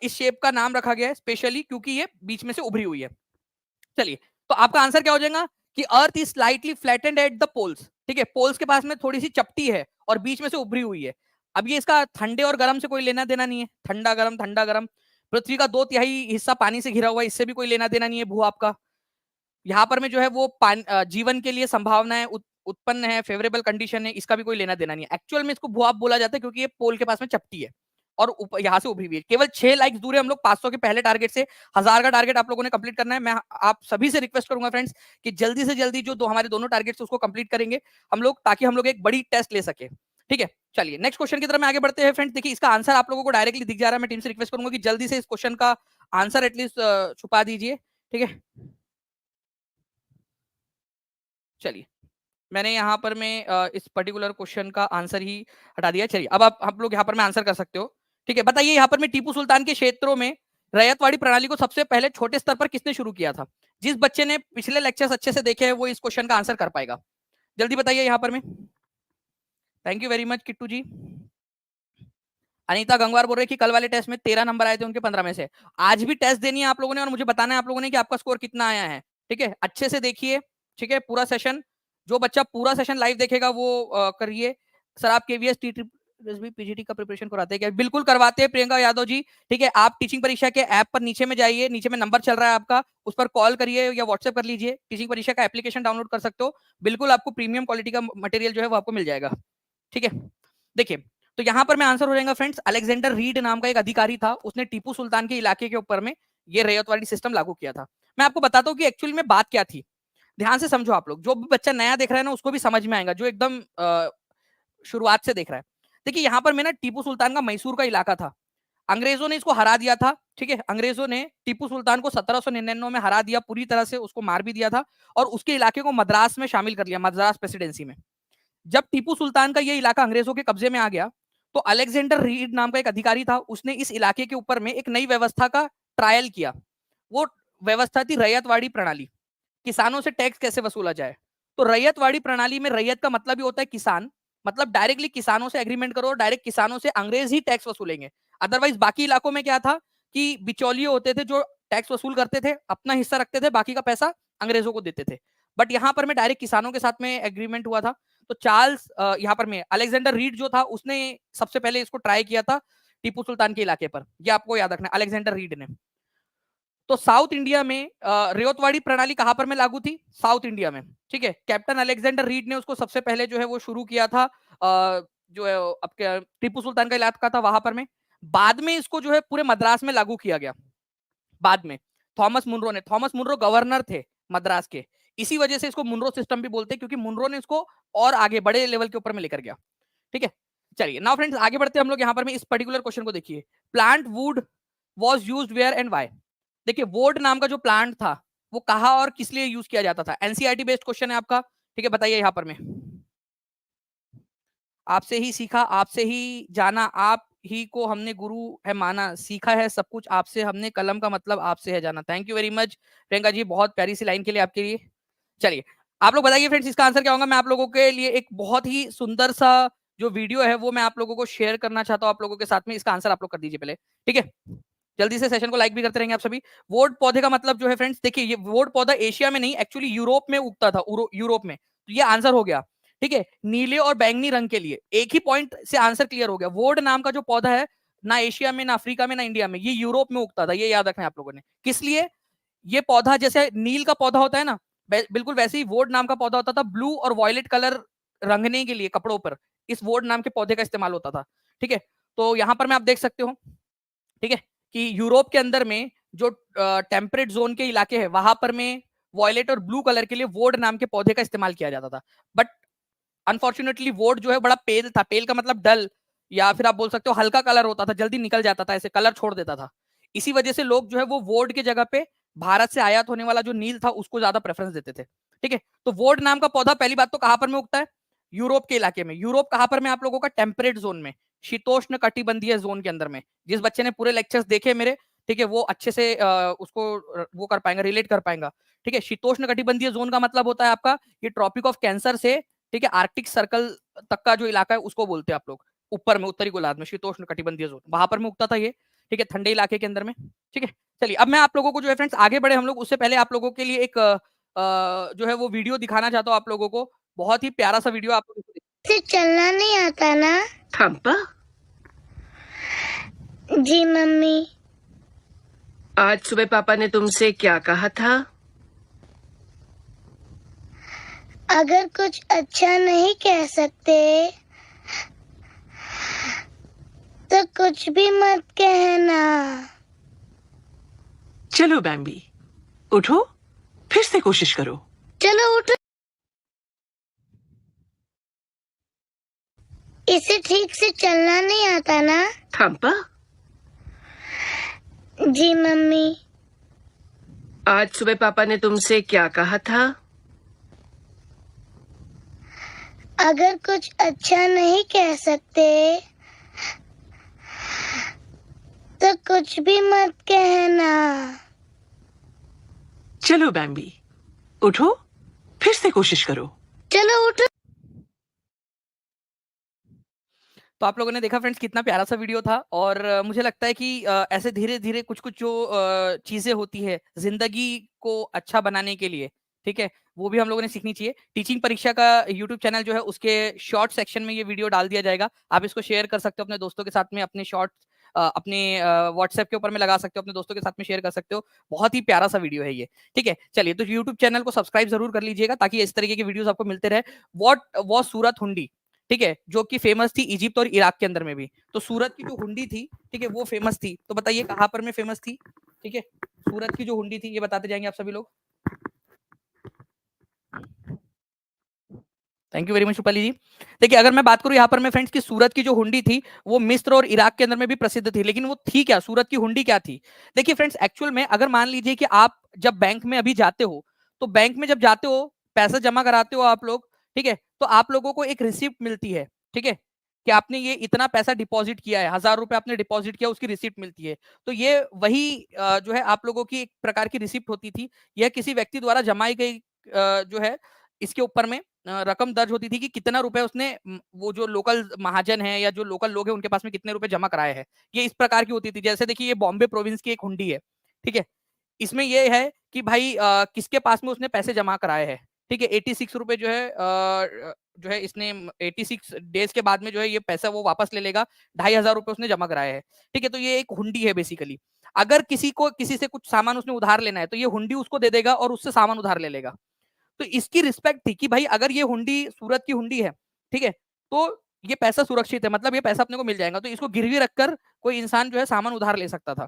S1: इस शेप का नाम रखा गया है स्पेशली क्योंकि ये बीच में से उभरी हुई है। चलिए, तो आपका आंसर क्या हो जाएगा कि earth is slightly flattened at the poles, ठीक है, पोल्स के पास में थोड़ी सी चपटी है और बीच में से उभरी हुई है। अब ये इसका ठंडे और गर्म से कोई लेना देना नहीं है, ठंडा गर्म ठंडा गर्म, पृथ्वी का 2/3 हिस्सा पानी से घिरा हुआ है, इससे भी कोई लेना देना नहीं है भू आपका। यहाँ पर में जो है वो जीवन के लिए संभावनाएं उत्पन्न है, फेवरेबल कंडीशन है, इसका भी कोई लेना देना नहीं है। एक्चुअल में इसको भूआब बोला जाता है क्योंकि ये पोल के पास में चपटी है और यहाँ से उभरी हुई है। केवल 6 लाइक्स दूर है हम लोग 500 के पहले टारगेट से। 1000 का टारगेट आप लोगों ने कंप्लीट करना है। मैं आप सभी से रिक्वेस्ट करूंगा फ्रेंड्स कि जल्दी से जल्दी जो हमारे दोनों टारगेट्स उसको कंप्लीट करेंगे हम लोग, ताकि हम लोग एक बड़ी टेस्ट ले सके, ठीक है। चलिए नेक्स्ट क्वेश्चन की तरफ में आगे बढ़ते हैं फ्रेंड्स। देखिए इसका आंसर आप लोगों को डायरेक्टली दिख जा रहा है। मैं टीम से रिक्वेस्ट करूंगा कि जल्दी से इस क्वेश्चन का आंसर एटलीस्ट छुपा दीजिए, ठीक है। चलिए, मैंने यहाँ पर मैं इस पर्टिकुलर क्वेश्चन का आंसर ही हटा दिया। चलिए अब आप लोग यहाँ पर में आंसर कर सकते हो, ठीक है। बताइए यहाँ पर में टीपू सुल्तान के क्षेत्रों में रैयतवाड़ी प्रणाली को सबसे पहले छोटे स्तर पर किसने शुरू किया था? जिस बच्चे ने पिछले लेक्चर्स अच्छे से देखे हैं वो इस क्वेश्चन का आंसर कर पाएगा। जल्दी बताइए यहाँ पर में। Thank you very much Kittu ji. Anita Gangwar बोल रहे कि कल वाले टेस्ट में 13 नंबर आए थे उनके 15 में से। आज भी टेस्ट देनी है आप लोगों ने और मुझे बताना है आप लोगों ने कि आपका स्कोर कितना आया है, ठीक है। अच्छे से देखिए, ठीक है, पूरा सेशन। जो बच्चा पूरा सेशन लाइव देखेगा वो करिए। सर आप केवीएस पीजीटी का प्रिपरेशन कराते हैं क्या? बिल्कुल करवाते हैं प्रियंका यादव जी, ठीक है। आप टीचिंग परीक्षा के ऐप पर नीचे में जाइए, नीचे में नंबर चल रहा है आपका, उस पर कॉल करिए या व्हाट्सएप कर लीजिए। टीचिंग परीक्षा का एप्लीकेशन डाउनलोड कर सकते हो। बिल्कुल आपको प्रीमियम क्वालिटी का मटेरियल जो है वो आपको मिल जाएगा, ठीक है। देखिए तो यहां पर मैं आंसर हो जाएगा फ्रेंड्स, अलेक्जेंडर रीड नाम का एक अधिकारी था, उसने टीपू सुल्तान के इलाके के ऊपर में ये रैयतवाड़ी सिस्टम लागू किया था। मैं आपको बताता हूँ कि एक्चुअली में बात क्या थी। ध्यान से समझो आप लोग, जो भी बच्चा नया देख रहा है ना उसको भी समझ में आएगा, जो एकदम शुरुआत से देख रहा है। देखिए यहाँ पर मैं ना टीपू सुल्तान का मैसूर का इलाका था, अंग्रेजों ने इसको हरा दिया था, ठीक है। अंग्रेजों ने टीपू सुल्तान को 1799 में हरा दिया, पूरी तरह से उसको मार भी दिया था और उसके इलाके को मद्रास में शामिल कर लिया, मद्रास प्रेसिडेंसी में। जब टीपू सुल्तान का ये इलाका अंग्रेजों के कब्जे में आ गया तो अलेक्जेंडर रीड नाम का एक अधिकारी था, उसने इस इलाके के ऊपर में एक नई व्यवस्था का ट्रायल किया। वो व्यवस्था थी रैयतवाड़ी प्रणाली, किसानों से टैक्स कैसे वसूला जाए। तो रैयतवाड़ी प्रणाली में रैयत का मतलब ही होता है किसान, मतलब डायरेक्टली किसानों से एग्रीमेंट करो, डायरेक्ट किसानों से अंग्रेज ही टैक्स वसूलेंगे। अदरवाइज बाकी इलाकों में क्या था कि बिचौलिए होते थे जो टैक्स वसूल करते थे, अपना हिस्सा रखते थे, बाकी का पैसा अंग्रेजों को देते थे। बट यहाँ पर में डायरेक्ट किसानों के साथ में एग्रीमेंट हुआ था। तो चार्ल्स यहाँ पर में अलेक्जेंडर रीड जो था उसने सबसे पहले इसको ट्राई किया था टीपू सुल्तान के इलाके पर, ये आपको याद रखना है, अलेक्जेंडर रीड ने। तो साउथ इंडिया में रेवतवाड़ी प्रणाली कहां पर में लागू थी? साउथ इंडिया में, ठीक है। कैप्टन अलेक्जेंडर रीड ने उसको सबसे पहले जो है वो शुरू किया था, जो है आपके टीपू सुल्तान का इलाका था वहां पर में। बाद में इसको जो है पूरे मद्रास में लागू किया गया बाद में, थॉमस मुनरो ने। थॉमस मुनरो गवर्नर थे मद्रास के, इसी वजह से इसको मुनरो सिस्टम भी बोलते हैं, क्योंकि मुनरो ने इसको और आगे बड़े लेवल के ऊपर में लेकर गया, ठीक है। चलिए नाउ फ्रेंड्स आगे बढ़ते हैं हम लोग। यहाँ पर में इस पर्टिकुलर क्वेश्चन को देखिए, plant wood was used where and why. देखिए वोड नाम का जो प्लांट था वो कहा और किस लिए यूज किया जाता था? एनसीईआरटी बेस्ड क्वेश्चन है आपका, ठीक है। बताइए यहाँ पर में, आपसे ही सीखा आपसे ही जाना, आप ही को हमने गुरु है माना, सीखा है सब कुछ आपसे हमने, कलम का मतलब आपसे है जाना। Thank you very much Priyanka ji, बहुत प्यारी सी लाइन के लिए आपके लिए। चलिए आप लोग बताइए फ्रेंड्स इसका आंसर क्या होगा। मैं आप लोगों के लिए एक बहुत ही सुंदर सा जो वीडियो है वो मैं आप लोगों को शेयर करना चाहता हूँ आप लोगों के साथ में। इसका आंसर आप लोग कर दीजिए पहले, ठीक है। जल्दी से सेशन को लाइक भी करते रहेंगे आप सभी। वोड पौधे का मतलब जो है फ्रेंड्स, देखिए ये वोड पौधा एशिया में नहीं एक्चुअली यूरोप में उगता था, यूरोप में। तो ये आंसर हो गया, ठीक है। नीले और बैंगनी रंग के लिए एक ही पॉइंट से आंसर क्लियर हो गया। वोड नाम का जो पौधा है ना एशिया में ना अफ्रीका में ना इंडिया में, ये यूरोप में उगता था, ये याद रखना है आप लोगों ने। किस लिए? ये पौधा जैसे नील का पौधा होता है ना, बिल्कुल वैसे ही वोड नाम का पौधा होता था, ब्लू और वॉयलेट कलर रंगने के लिए कपड़ों पर इस वोड नाम के पौधे का इस्तेमाल होता था, ठीक है। तो यहाँ पर मैं आप देख सकते हो, ठीक है, कि यूरोप के अंदर में जो टेम्परेट जोन के इलाके हैं वहां पर में वॉयलेट और ब्लू कलर के लिए वोड नाम के पौधे का इस्तेमाल किया जाता था। बट अनफॉर्चुनेटली वोड जो है बड़ा पेल था, पेल का मतलब डल, या फिर आप बोल सकते हो हल्का कलर होता था, जल्दी निकल जाता था, ऐसे कलर छोड़ देता था। इसी वजह से लोग जो है वो वोड के जगह पे भारत से आयात होने वाला जो नील था उसको ज्यादा प्रेफरेंस देते थे। ठीक है, तो वोड नाम का पौधा पहली बात तो कहां पर में उगता है? यूरोप के इलाके में। यूरोप कहां पर में? आप लोगों का टेम्परेट जोन में, शीतोष्ण कटिबंधीय जोन के अंदर में। जिस बच्चे ने पूरे लेक्चर्स देखे मेरे, ठीक है, वो अच्छे से उसको वो कर पाएंगा, रिलेट कर पाएंगा। ठीक है, शीतोष्ण कटिबंधीय जोन का मतलब होता है आपका ये ट्रॉपिक ऑफ कैंसर से, ठीक है, आर्कटिक सर्कल तक का जो इलाका है उसको बोलते हैं आप लोग। ऊपर में उत्तरी गोलार्ध में शीतोष्ण कटिबंधीय जोन, वहां पर में उगता था ये। ठीक है, ठंडे इलाके के अंदर में। ठीक है, चलिए अब मैं आप लोगों को जो है फ्रेंड्स आगे बढ़े हम लोग, उससे पहले आप लोगों के लिए एक जो है वो वीडियो दिखाना चाहता हूँ आप लोगों को। बहुत ही प्यारा सा वीडियो आप लोगों को।
S2: चलना नहीं आता ना
S3: पापा?
S2: जी मम्मी।
S3: आज सुबह पापा ने तुमसे क्या कहा था?
S2: अगर कुछ अच्छा नहीं कह सकते तो कुछ भी मत कहना।
S3: चलो बैम्बी, उठो, फिर से कोशिश करो।
S2: चलो उठो। इसे ठीक से चलना नहीं आता ना
S3: पापा?
S2: जी मम्मी।
S3: आज सुबह पापा ने तुमसे क्या कहा था?
S2: अगर कुछ अच्छा नहीं कह सकते तो कुछ भी मत कहना।
S3: चलो बैम्बी, उठो, फिर से कोशिश करो।
S2: चलो उठो।
S1: तो आप लोगों ने देखा फ्रेंड्स कितना प्यारा सा वीडियो था। और मुझे लगता है कि ऐसे धीरे धीरे कुछ कुछ जो चीजें होती है जिंदगी को अच्छा बनाने के लिए, ठीक है, वो भी हम लोगों ने सीखनी चाहिए। टीचिंग परीक्षा का यूट्यूब चैनल जो है उसके शॉर्ट सेक्शन में ये वीडियो डाल दिया जाएगा। आप इसको शेयर कर सकते हो अपने दोस्तों के साथ में, अपने शॉर्ट अपने व्हाट्सएप के ऊपर में लगा सकते हो, अपने दोस्तों के साथ में शेयर कर सकते हो। बहुत ही प्यारा सा वीडियो है ये। ठीक है, चलिए तो यूट्यूब चैनल को सब्सक्राइब जरूर कर लीजिएगा ताकि इस तरीके की वीडियोस आपको मिलते रहे। व्हाट वाज सूरत हुंडी, ठीक है, जो कि फेमस थी इजिप्ट और इराक के अंदर में भी। तो सूरत की जो हुंडी थी, ठीक है, वो फेमस थी। तो बताइए कहां पर में फेमस थी? ठीक है, सूरत की जो हुंडी थी, ये बताते जाएंगे आप सभी लोग। Thank you very much Rupali ji. देखिए अगर मैं बात करूं यहाँ पर मैं फ्रेंड्स की सूरत की जो हुंडी थी वो मिस्र और इराक के अंदर में भी प्रसिद्ध थी, लेकिन वो थी क्या, सूरत की हुंडी क्या थी? देखिए फ्रेंड्स एक्चुअल में अगर मान लीजिए कि आप जब बैंक में अभी जाते हो, तो बैंक में जब जाते हो पैसा जमा कराते हो आप लोग, ठीक है, तो आप लोगों को एक रिसिप्ट मिलती है, ठीक है, कि आपने ये इतना पैसा डिपॉजिट किया है, 1000 रुपए आपने डिपॉजिट किया, उसकी रिसिप्ट मिलती है। तो ये वही जो है आप लोगों की एक प्रकार की रिसिप्ट होती थी। यह किसी व्यक्ति द्वारा जमाई गई जो है इसके ऊपर में रकम दर्ज होती थी कि कितना रुपए उसने वो जो लोकल महाजन है या जो लोकल लोग हैं उनके पास में कितने रुपए जमा कराए हैं। ये इस प्रकार की होती थी। जैसे देखिए ये बॉम्बे प्रोविंस की एक हुंडी है, ठीक है, इसमें ये है कि भाई किसके पास में उसने पैसे जमा कराए हैं। ठीक है, 86 रुपए जो है इसने 86 डेज के बाद में जो है ये पैसा वो वापस ले लेगा। 2500 रुपए उसने जमा कराए हैं। ठीक है, तो ये एक हुंडी है बेसिकली। अगर किसी को किसी से कुछ सामान उसने उधार लेना है तो ये हुंडी उसको दे देगा और उससे सामान उधार ले लेगा। तो इसकी रिस्पेक्ट थी कि भाई अगर ये हुंडी सूरत की हुंडी है, ठीक है, तो ये पैसा सुरक्षित है, मतलब ये पैसा अपने को मिल जाएगा। तो इसको गिरवी रखकर कोई इंसान जो है सामान उधार ले सकता था।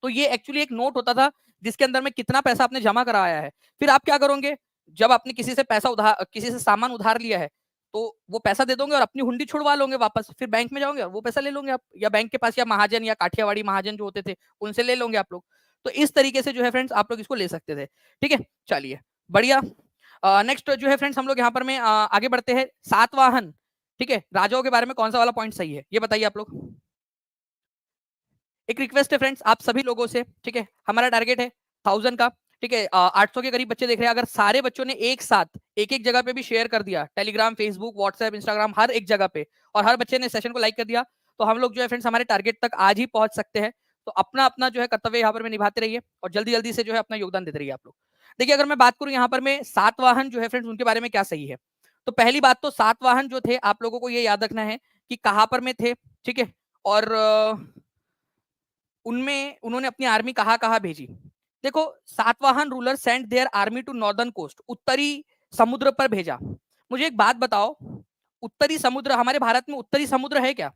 S1: तो ये एक्चुअली एक नोट होता था जिसके अंदर में कितना पैसा आपने जमा कराया है। फिर आप क्या करोगे, जब आपने किसी से पैसा उधार, किसी से सामान उधार लिया है, तो वो पैसा दे दोगे और अपनी हुंडी छुड़वा लोगे वापस। फिर बैंक में जाओगे और वो पैसा ले लोगे आप, या बैंक के पास या महाजन या काठियावाड़ी महाजन जो होते थे उनसे ले लोगे आप लोग। तो इस तरीके से जो है फ्रेंड्स आप लोग इसको ले सकते थे। ठीक है, चलिए बढ़िया। नेक्स्ट जो है फ्रेंड्स हम लोग यहाँ पर में आगे बढ़ते हैं। सातवाहन, ठीक है, राजाओं के बारे में कौन सा वाला पॉइंट सही है ये बताइए आप लोग। एक रिक्वेस्ट है फ्रेंड्स आप सभी लोगों से, ठीक है, हमारा टारगेट है 1000 का, ठीक है, 800 के करीब बच्चे देख रहे हैं। अगर सारे बच्चों ने एक साथ एक एक जगह पे भी शेयर कर दिया, टेलीग्राम, फेसबुक, व्हाट्सएप, इंस्टाग्राम, हर एक जगह पे, और हर बच्चे ने सेशन को लाइक कर दिया, तो हम लोग जो है फ्रेंड्स हमारे टारगेट तक आज ही पहुंच सकते हैं। तो अपना अपना जो है कर्तव्य यहाँ पर में निभाते रहिए और जल्दी जल्दी से जो है अपना योगदान देते रहिए आप लोग। देखिए अगर मैं बात करूं यहाँ पर में सातवाहन जो है फ्रेंड्स उनके बारे में क्या सही है, तो पहली बात तो सातवाहन जो थे आप लोगों को ये याद रखना है कि कहां पर में थे, ठीक है, और उनमें उन्होंने अपनी आर्मी कहां कहां भेजी। देखो Satavahana ruler sent their army to northern coast, उत्तरी समुद्र पर भेजा। मुझे एक बात बताओ, उत्तरी समुद्र, हमारे भारत में उत्तरी समुद्र है क्या?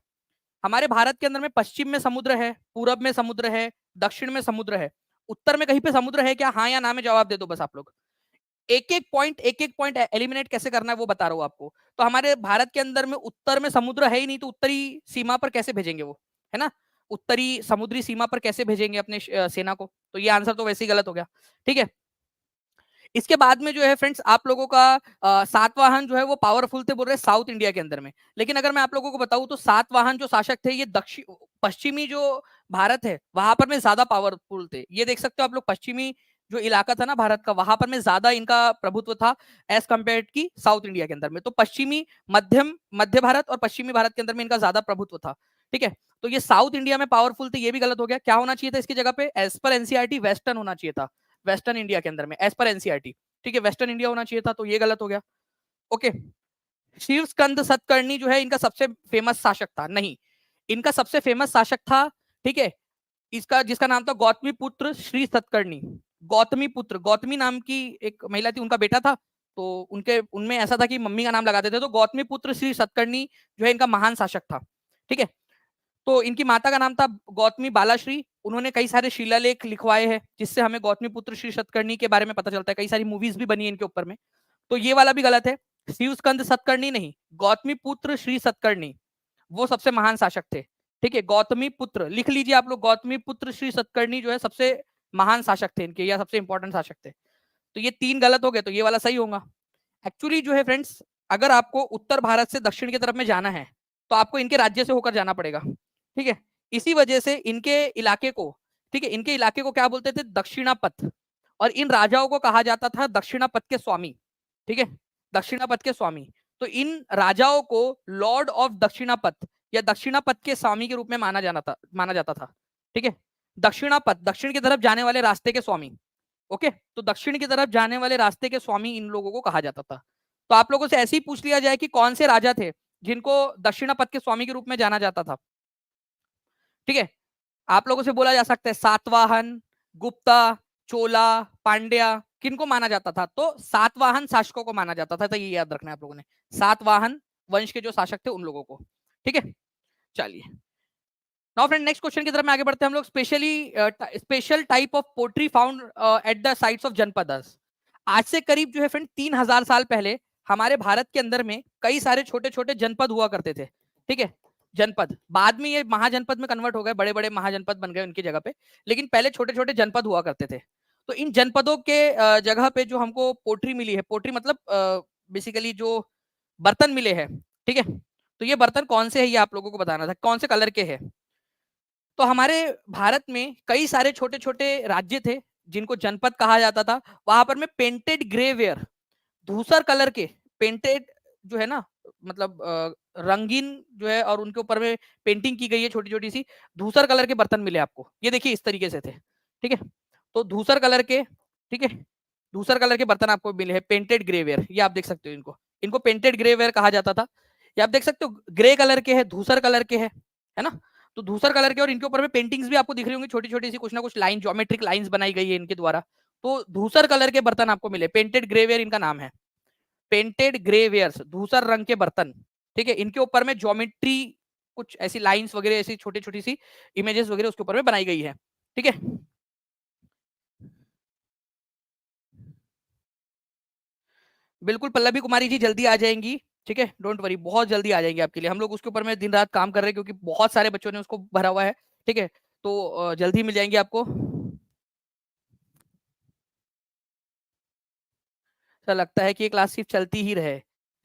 S1: हमारे भारत के अंदर में पश्चिम में समुद्र है, पूरब में समुद्र है, दक्षिण में समुद्र है, उत्तर में कहीं पे समुद्र है क्या? हाँ या ना में जवाब दे दो बस आप लोग। एक एक पॉइंट एलिमिनेट कैसे करना है वो बता रहा हूँ आपको। तो हमारे भारत के अंदर में उत्तर में समुद्र है ही नहीं, तो उत्तरी सीमा पर कैसे भेजेंगे वो, है ना? उत्तरी समुद्री सीमा पर कैसे भेजेंगे अपने सेना को? तो ये आंसर तो वैसे ही गलत हो गया। ठीक है, इसके बाद में जो है फ्रेंड्स आप लोगों का सातवाहन जो है वो पावरफुल थे, बोल रहे साउथ इंडिया के अंदर में। लेकिन अगर मैं आप लोगों को बताऊं तो सातवाहन जो शासक थे ये दक्षिण पश्चिमी जो भारत है वहां पर में ज्यादा पावरफुल थे। ये देख सकते हो आप लोग, पश्चिमी जो इलाका था ना भारत का, वहां पर में ज्यादा इनका प्रभुत्व था एज कम्पेयर की साउथ इंडिया के अंदर में। तो पश्चिमी मध्य भारत और पश्चिमी भारत के अंदर में इनका ज्यादा प्रभुत्व था। ठीक है, तो ये साउथ इंडिया में पावरफुल थे, ये भी गलत हो गया। क्या होना चाहिए था इसकी जगह पे? एज पर एनसीईआरटी वेस्टर्न होना चाहिए था, वेस्टर्न इंडिया के अंदर में एज पर एनसीईआरटी। ठीक है, वेस्टर्न इंडिया होना चाहिए था, तो ये गलत हो गया। ओके, शिव स्कंद सतकर्णी जो है इनका सबसे फेमस शासक था? नहीं, इनका सबसे फेमस शासक था, ठीक है, इसका जिसका नाम था गौतमी पुत्र श्री सतकर्णी। गौतमी पुत्र, गौतमी नाम की एक महिला थी, उनका बेटा था, तो उनके उनमें ऐसा था कि मम्मी का नाम लगाते थे, तो गौतमी पुत्र श्री सतकर्णी जो है इनका महान शासक था। ठीक है, तो इनकी माता का नाम था गौतमी बालाश्री। उन्होंने कई सारे शिलालेख लिखवाए हैं जिससे हमें गौतमी पुत्र श्री सतकर्णी के बारे में पता चलता है। कई सारी मूवीज भी बनी है इनके ऊपर में। तो ये वाला भी गलत है, शिव स्कंद सतकर्णी नहीं, गौतमी पुत्र श्री सतकर्णी वो सबसे महान शासक थे। ठीक है, गौतमी पुत्र लिख लीजिए आप लोग, गौतमी पुत्र श्री सतकर्णी जो है सबसे महान शासक थे इनके, या सबसे इंपॉर्टेंट शासक थे। तो ये तीन गलत हो गए, तो ये वाला सही होगा। एक्चुअली जो है फ्रेंड्स, अगर आपको उत्तर भारत से दक्षिण की तरफ में जाना है तो आपको इनके राज्य से होकर जाना पड़ेगा। ठीक है, इसी वजह से इनके इलाके को, ठीक है, इनके इलाके को क्या बोलते थे? दक्षिणापथ। और इन राजाओं को कहा जाता था दक्षिणापथ के स्वामी। ठीक है, दक्षिणापथ के स्वामी। तो इन राजाओं को लॉर्ड ऑफ दक्षिणापथ या दक्षिणापथ के स्वामी के रूप में माना जाता था। ठीक है, दक्षिणापथ, दक्षिण की तरफ जाने वाले रास्ते के स्वामी। ओके, तो दक्षिण की तरफ जाने वाले रास्ते के स्वामी इन लोगों को कहा जाता था। तो आप लोगों से ऐसे ही पूछ लिया जाए कि कौन से राजा थे जिनको दक्षिणापथ के स्वामी के रूप में जाना जाता था? ठीक है, आप लोगों से बोला जा सकता है सातवाहन, गुप्ता, चोला, पांड्या, किनको माना जाता था? तो सातवाहन शासकों को माना जाता था। तो ये याद रखना है आप लोगों ने, सातवाहन वंश के जो शासक थे उन लोगों को। ठीक है, चलिए नाउ फ्रेंड नेक्स्ट क्वेश्चन की तरफ में आगे बढ़ते हैं हम लोग। Special type of pottery found at the sites of janapadas. आज से करीब जो है फ्रेंड 3000 साल पहले हमारे भारत के अंदर में कई सारे छोटे छोटे जनपद हुआ करते थे। ठीक है, जनपद बाद में ये महाजनपद में कन्वर्ट हो गए, बड़े बड़े महाजनपद बन गए उनकी जगह पे, लेकिन पहले छोटे छोटे जनपद हुआ करते थे। तो इन जनपदों के जगह पे जो हमको पोट्री मिली है, पोट्री मतलब बेसिकली जो बर्तन मिले हैं, ठीक है, तो ये बर्तन कौन से है ये आप लोगों को बताना था, कौन से कलर के हैं। तो हमारे भारत में कई सारे छोटे छोटे राज्य थे जिनको जनपद कहा जाता था। वहां पर में पेंटेड ग्रेवेयर, धूसर कलर के, पेंटेड जो है ना, मतलब रंगीन जो है और उनके ऊपर में पेंटिंग की गई है छोटी छोटी सी, धूसर कलर के बर्तन मिले आपको। ये देखिए इस तरीके से थे। ठीक है, तो धूसर कलर के, ठीक है, धूसर कलर के बर्तन आपको मिले हैं, पेंटेड ग्रेवेयर। ये आप देख सकते हो, इनको इनको पेंटेड ग्रेवेयर कहा जाता था। ये आप देख सकते हो ग्रे कलर के है, धूसर कलर के है ना। तो धूसर कलर के, और इनके ऊपर में पेंटिंग्स भी आपको दिख रही होंगी छोटी छोटी सी, कुछ ना कुछ लाइन, ज्योमेट्रिक लाइंस बनाई गई है इनके द्वारा। तो धूसर कलर के बर्तन आपको मिले, पेंटेड ग्रेवेयर इनका नाम है, पेंटेड ग्रेवेयर्स, धूसर रंग के बर्तन। ठीक है, इनके ऊपर में ज्योमेट्री, कुछ ऐसी लाइंस वगैरह, ऐसी छोटी छोटी सी इमेजेस वगैरह उसके ऊपर में बनाई गई है। ठीक है, बिल्कुल पल्लवी कुमारी जी जल्दी आ जाएंगी। ठीक है, डोंट वरी, बहुत जल्दी आ जाएंगे आपके लिए। हम लोग उसके ऊपर में दिन रात काम कर रहे हैं क्योंकि बहुत सारे बच्चों ने उसको भरा हुआ है। ठीक है, तो जल्दी मिल जाएंगे आपको। ऐसा लगता है कि ये क्लास सिर्फ चलती ही रहे।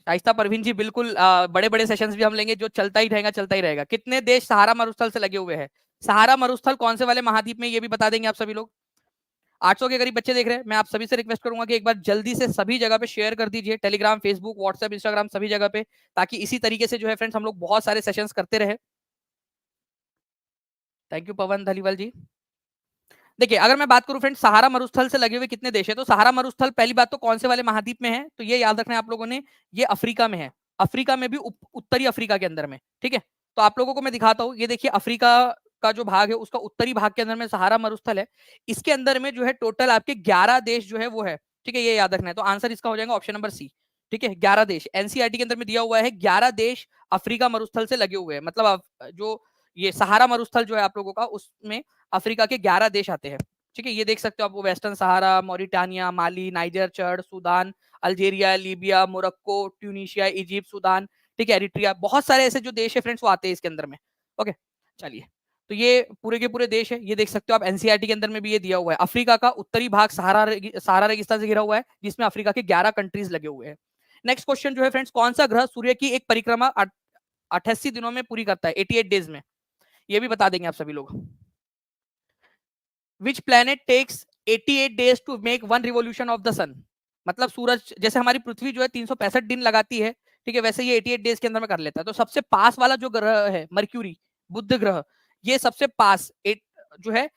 S1: शाइस्ता परवीन जी बिल्कुल, बड़े बड़े सेशंस भी हम लेंगे, जो चलता ही रहेगा, चलता ही रहेगा। कितने देश सहारा मरुस्थल से लगे हुए हैं? सहारा मरुस्थल कौन से वाले महाद्वीप में, ये भी बता देंगे आप सभी लोग। 800 के करीब बच्चे देख रहे हैं। मैं आप सभी से रिक्वेस्ट करूंगा कि एक बार जल्दी से सभी जगह पे शेयर कर दीजिए, टेलीग्राम, फेसबुक, व्हाट्सएप, इंस्टाग्राम, सभी जगह पे, ताकि इसी तरीके से जो है फ्रेंड्स हम लोग बहुत सारे सेशंस करते रहे। थैंक यू पवन धलीवाल जी। देखिए अगर मैं बात करूं फ्रेंड्स, सहारा मरुस्थल से लगे हुए कितने देश है, तो सहारा मरुस्थल पहली बात तो कौन से वाले महाद्वीप में है, तो ये याद रखना है आप लोगों ने, ये अफ्रीका में है। अफ्रीका में भी उत्तरी अफ्रीका के अंदर में। ठीक है, तो आप लोगों को मैं दिखाता हूँ, ये देखिए अफ्रीका का जो भाग है उसका उत्तरी भाग के अंदर में सहारा मरुस्थल है। इसके अंदर में जो है टोटल आपके 11 देश जो है वो है। ठीक है, ये याद रखना है। तो आंसर इसका हो जाएगा ऑप्शन नंबर सी। ठीक है, 11 देश एनसीईआरटी के अंदर में दिया हुआ है, 11 देश अफ्रीका मरुस्थल से लगे हुए हैं। मतलब जो ये सहारा मरुस्थल जो है आप लोगों का, उसमें अफ्रीका के 11 देश आते हैं। ठीक है, ये देख सकते हो आप, वेस्टर्न सहारा, मॉरिटानिया, माली, नाइजर, चड, Sudan, Algeria, Libya, Morocco, Tunisia, Egypt, Sudan, ठीक है, एरिट्रिया, बहुत सारे ऐसे जो देश है फ्रेंड्स वो आते हैं इसके अंदर में। ओके, चलिए, तो ये पूरे के पूरे देश है, ये देख सकते हो आप, एनसीईआरटी के अंदर में भी ये दिया हुआ है। अफ्रीका का उत्तरी भाग सहारा रेगिस्तान से घिरा हुआ है, जिसमें अफ्रीका के 11 कंट्रीज लगे हुए हैं। नेक्स्ट क्वेश्चन जो है फ्रेंड्स, कौन सा ग्रह सूर्य की एक परिक्रमा 88 दिनों में पूरी करता है, 88 डेज में? ये भी बता देंगे आप सभी लोग। Which planet takes 88 days to make one revolution of the sun? मतलब सूरज जैसे हमारी पृथ्वी जो है 365 दिन लगाती है, ठीक है, वैसे ये 88 डेज के अंदर में कर लेता है। तो सबसे पास वाला जो ग्रह है मर्क्यूरी, बुध ग्रह, ये सबसे पास जो है,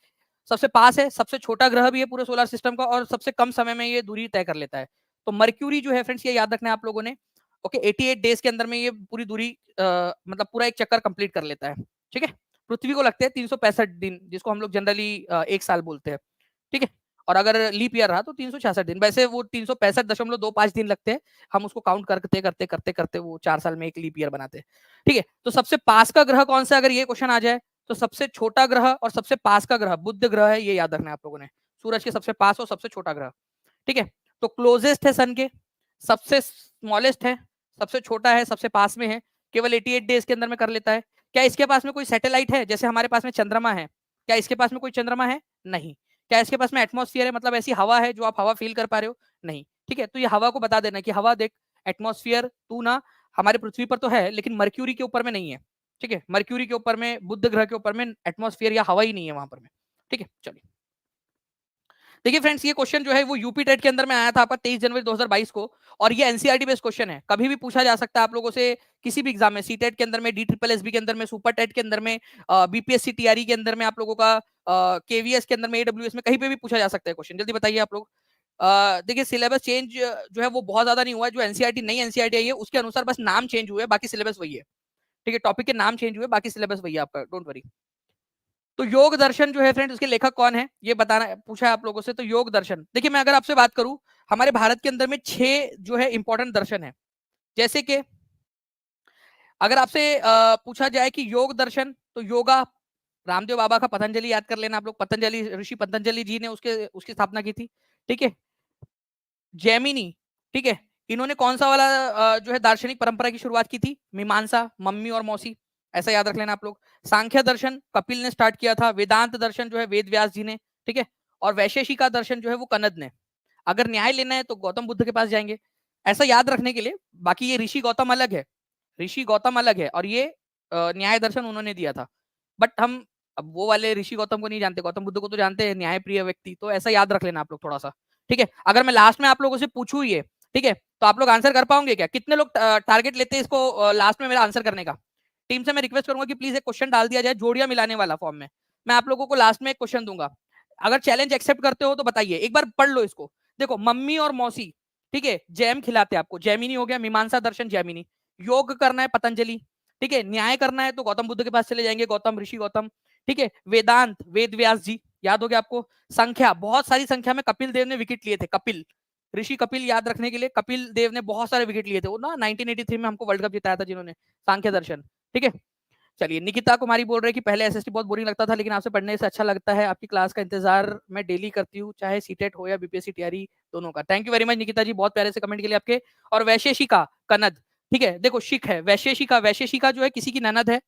S1: सबसे पास है, सबसे छोटा ग्रह भी है पूरे सोलर सिस्टम का, और सबसे कम समय में ये दूरी तय कर लेता है। तो मर्क्यूरी जो है फ्रेंड्स, ये याद रखना है आप लोगों ने। ओके, 88 डेज के अंदर में ये पूरी दूरी मतलब पूरा एक चक्कर कंप्लीट कर लेता है। ठीक है, पृथ्वी को लगते हैं 365 दिन, जिसको हम लोग जनरली 1 साल बोलते हैं। ठीक है, और अगर लीप ईयर रहा तो 366 दिन। वैसे वो 365.25 दिन लगते हैं, हम उसको काउंट करते करते करते करते वो 4 साल में एक लीप ईयर बनाते हैं। ठीक है, तो सबसे पास का ग्रह कौन सा, अगर ये क्वेश्चन आ जाए, तो सबसे छोटा ग्रह और सबसे पास का ग्रह बुध ग्रह है, ये याद रखना है आप लोगों ने। सूरज के सबसे पास और सबसे छोटा ग्रह। ठीक है, तो क्लोजेस्ट है सन के, सबसे स्मॉलेस्ट है, सबसे छोटा है, सबसे पास में है, केवल 88 डेज के अंदर में कर लेता है। क्या इसके पास में कोई सैटेलाइट है, जैसे हमारे पास में चंद्रमा है? क्या इसके पास में कोई चंद्रमा है? नहीं। क्या इसके पास में एटमॉस्फेयर है, मतलब ऐसी हवा है जो आप हवा फील कर पा रहे हो? नहीं। ठीक है, तो ये हवा को बता देना कि हवा देख, एटमॉस्फेयर तू ना, हमारे पृथ्वी पर तो है लेकिन मर्क्यूरी के ऊपर में नहीं है। ठीक है, मर्क्यूरी के ऊपर में, बुध ग्रह के ऊपर में एटमॉस्फेयर या हवा ही नहीं है वहां पर में। ठीक है, चलिए, देखिए फ्रेंड्स, ये क्वेश्चन जो है वो यूपी टेट के अंदर में आया था आपका 23 जनवरी 2022 को, और ये एनसीईआरटी बेस्ड क्वेश्चन है, कभी भी पूछा जा सकता है आप लोगों से किसी भी एग्जाम में, सी टेट के अंदर में, डी ट्रिपल एस बी के अंदर में, सुपर टेट के अंदर में, बीपीएससी टीआरई के अंदर में, आप लोगों का केवीएस के अंदर में, एडब्ल्यूएस में, कहीं पे भी पूछा जा सकता है क्वेश्चन। जल्दी बताइए आप लोग। देखिए, सिलेबस चेंज जो है वो बहुत ज्यादा नहीं हुआ है, जो एनसीईआरटी नई एनसीईआरटी आई है उसके अनुसार बस नाम चेंज हुए, बाकी सिलेबस वही है। ठीक है, टॉपिक के नाम चेंज हुए, बाकी सिलेबस वही है आपका, डोंट वरी। तो योग दर्शन जो है फ्रेंड्स, उसके लेखक कौन है ये बताना पूछा है आप लोगों से। तो योग दर्शन, देखिए मैं अगर आपसे बात करूं, हमारे भारत के अंदर में 6 जो है इंपॉर्टेंट दर्शन है। जैसे कि अगर आपसे पूछा जाए कि योग दर्शन, तो योगा, रामदेव बाबा का पतंजलि याद कर लेना आप लोग, पतंजलि ऋषि पतंजलि जी ने उसकी स्थापना की थी। ठीक है, जैमिनी, ठीक है, इन्होंने कौन सा वाला जो है दार्शनिक परंपरा की शुरुआत की थी? मीमांसा, मम्मी और मौसी, ऐसा याद रख लेना आप लोग। सांख्य दर्शन कपिल ने स्टार्ट किया था। वेदांत दर्शन जो है वेद व्यास जी ने। ठीक है, और वैशेषिका दर्शन जो है वो कनद ने। अगर न्याय लेना है तो गौतम बुद्ध के पास जाएंगे, ऐसा याद रखने के लिए। बाकी ये ऋषि गौतम अलग है, ऋषि गौतम अलग है, और ये न्याय दर्शन उन्होंने दिया था। बट हम अब वो वाले ऋषि गौतम को नहीं जानते, गौतम बुद्ध को तो जानते हैं, न्याय प्रिय व्यक्ति, तो ऐसा याद रख लेना आप लोग थोड़ा सा। ठीक है, अगर मैं लास्ट में आप लोगों से पूछूं ये, ठीक है, तो आप लोग आंसर कर पाओगे क्या? कितने लोग टारगेट लेते हैं इसको लास्ट में मेरा आंसर करने का? टीम से मैं रिक्वेस्ट करूंगा कि प्लीज एक क्वेश्चन डाल दिया जाए, जोड़ियां मिलाने वाला फॉर्म में। मैं आप लोगों को लास्ट में एक क्वेश्चन दूंगा, अगर चैलेंज एक्सेप्ट करते हो तो बताइए, एक बार पढ़ लो इसको। देखो, मम्मी और मौसी, ठीक है, जैम खिलाते आपको, जैमिनी हो गया, मीमांसा दर्शन जैमिनी। योग करना है पतंजलि, ठीक है, न्याय करना है तो गौतम बुद्ध के पास चले जाएंगे, गौतम ऋषि गौतम। ठीक है, वेदांत वेद व्यास जी, याद हो गया आपको। संख्या, बहुत सारी संख्या में कपिल देव ने विकेट लिए थे, कपिल, ऋषि कपिल याद रखने के लिए, कपिल देव ने बहुत सारे विकेट लिए थे, वो ना 1983 में हमको वर्ल्ड कप जिताया था जिन्होंने, सांख्य दर्शन। ठीक है, चलिए, निकिता कुमारी बोल रहे हैं कि पहले एसएसटी बहुत बोरिंग लगता था, लेकिन आपसे पढ़ने से अच्छा लगता है, आपकी क्लास का इंतजार मैं डेली करती हूँ, चाहे सीटेट हो या बीपीएससी टीआरई दोनों का। Thank you very much Nikita ji, बहुत प्यारे से कमेंट के लिए आपके। और वैशेषिका कनद, ठीक है, देखो शिख है, वैशेषिका, वैशेषिका जो है किसी की ननद है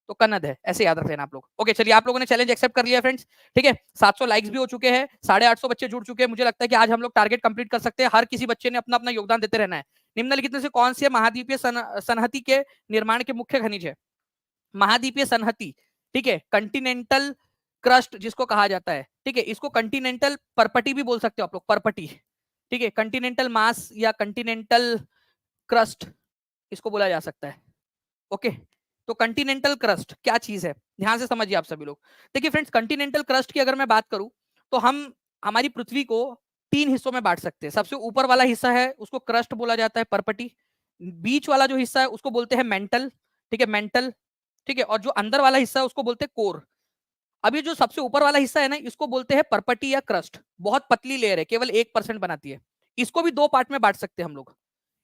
S1: तो कन्नद है, ऐसे याद रख लेना आप लोग। ओके, चलिए, आप लोगों ने चैलेंज एक्सेप्ट कर लिया फ्रेंड्स। ठीक है, 700 लाइक्स भी हो चुके हैं, 850 बच्चे जुड़ चुके हैं। मुझे लगता है कि आज हम लोग टारगेट कंप्लीट कर सकते हैं, हर किसी बच्चे ने अपना अपना योगदान देते रहना है। निम्नलिखित में से कौन से महाद्वीपीय संहति के निर्माण के मुख्य खनिज है? महाद्वीपीय संहति, ठीक है, कंटिनेंटल क्रस्ट जिसको कहा जाता है, ठीक है, इसको कंटिनेंटल परपटी भी बोल सकते हो आप लोग, परपटी। ठीक है, कंटिनेंटल मास या कंटिनेंटल क्रस्ट इसको बोला जा सकता है। ओके, तो कंटिनेंटल क्रस्ट क्या चीज है, ध्यान से समझिए आप सभी लोग। देखिए फ्रेंड्स, कंटिनेंटल क्रस्ट की अगर मैं बात करूं, तो हम हमारी पृथ्वी को 3 हिस्सों में बांट सकते हैं। सबसे ऊपर वाला हिस्सा है उसको क्रस्ट बोला जाता है, परपटी। बीच वाला जो हिस्सा है उसको बोलते हैं मेंटल, ठीक है, मेंटल। ठीक है, और जो अंदर वाला हिस्सा है उसको बोलते हैं कोर। अब ये जो सबसे ऊपर वाला हिस्सा है ना, इसको बोलते हैं परपटी या क्रस्ट, बहुत पतली लेयर है, केवल 1% बनाती है। इसको भी 2 पार्ट में बांट सकते हैं हम लोग।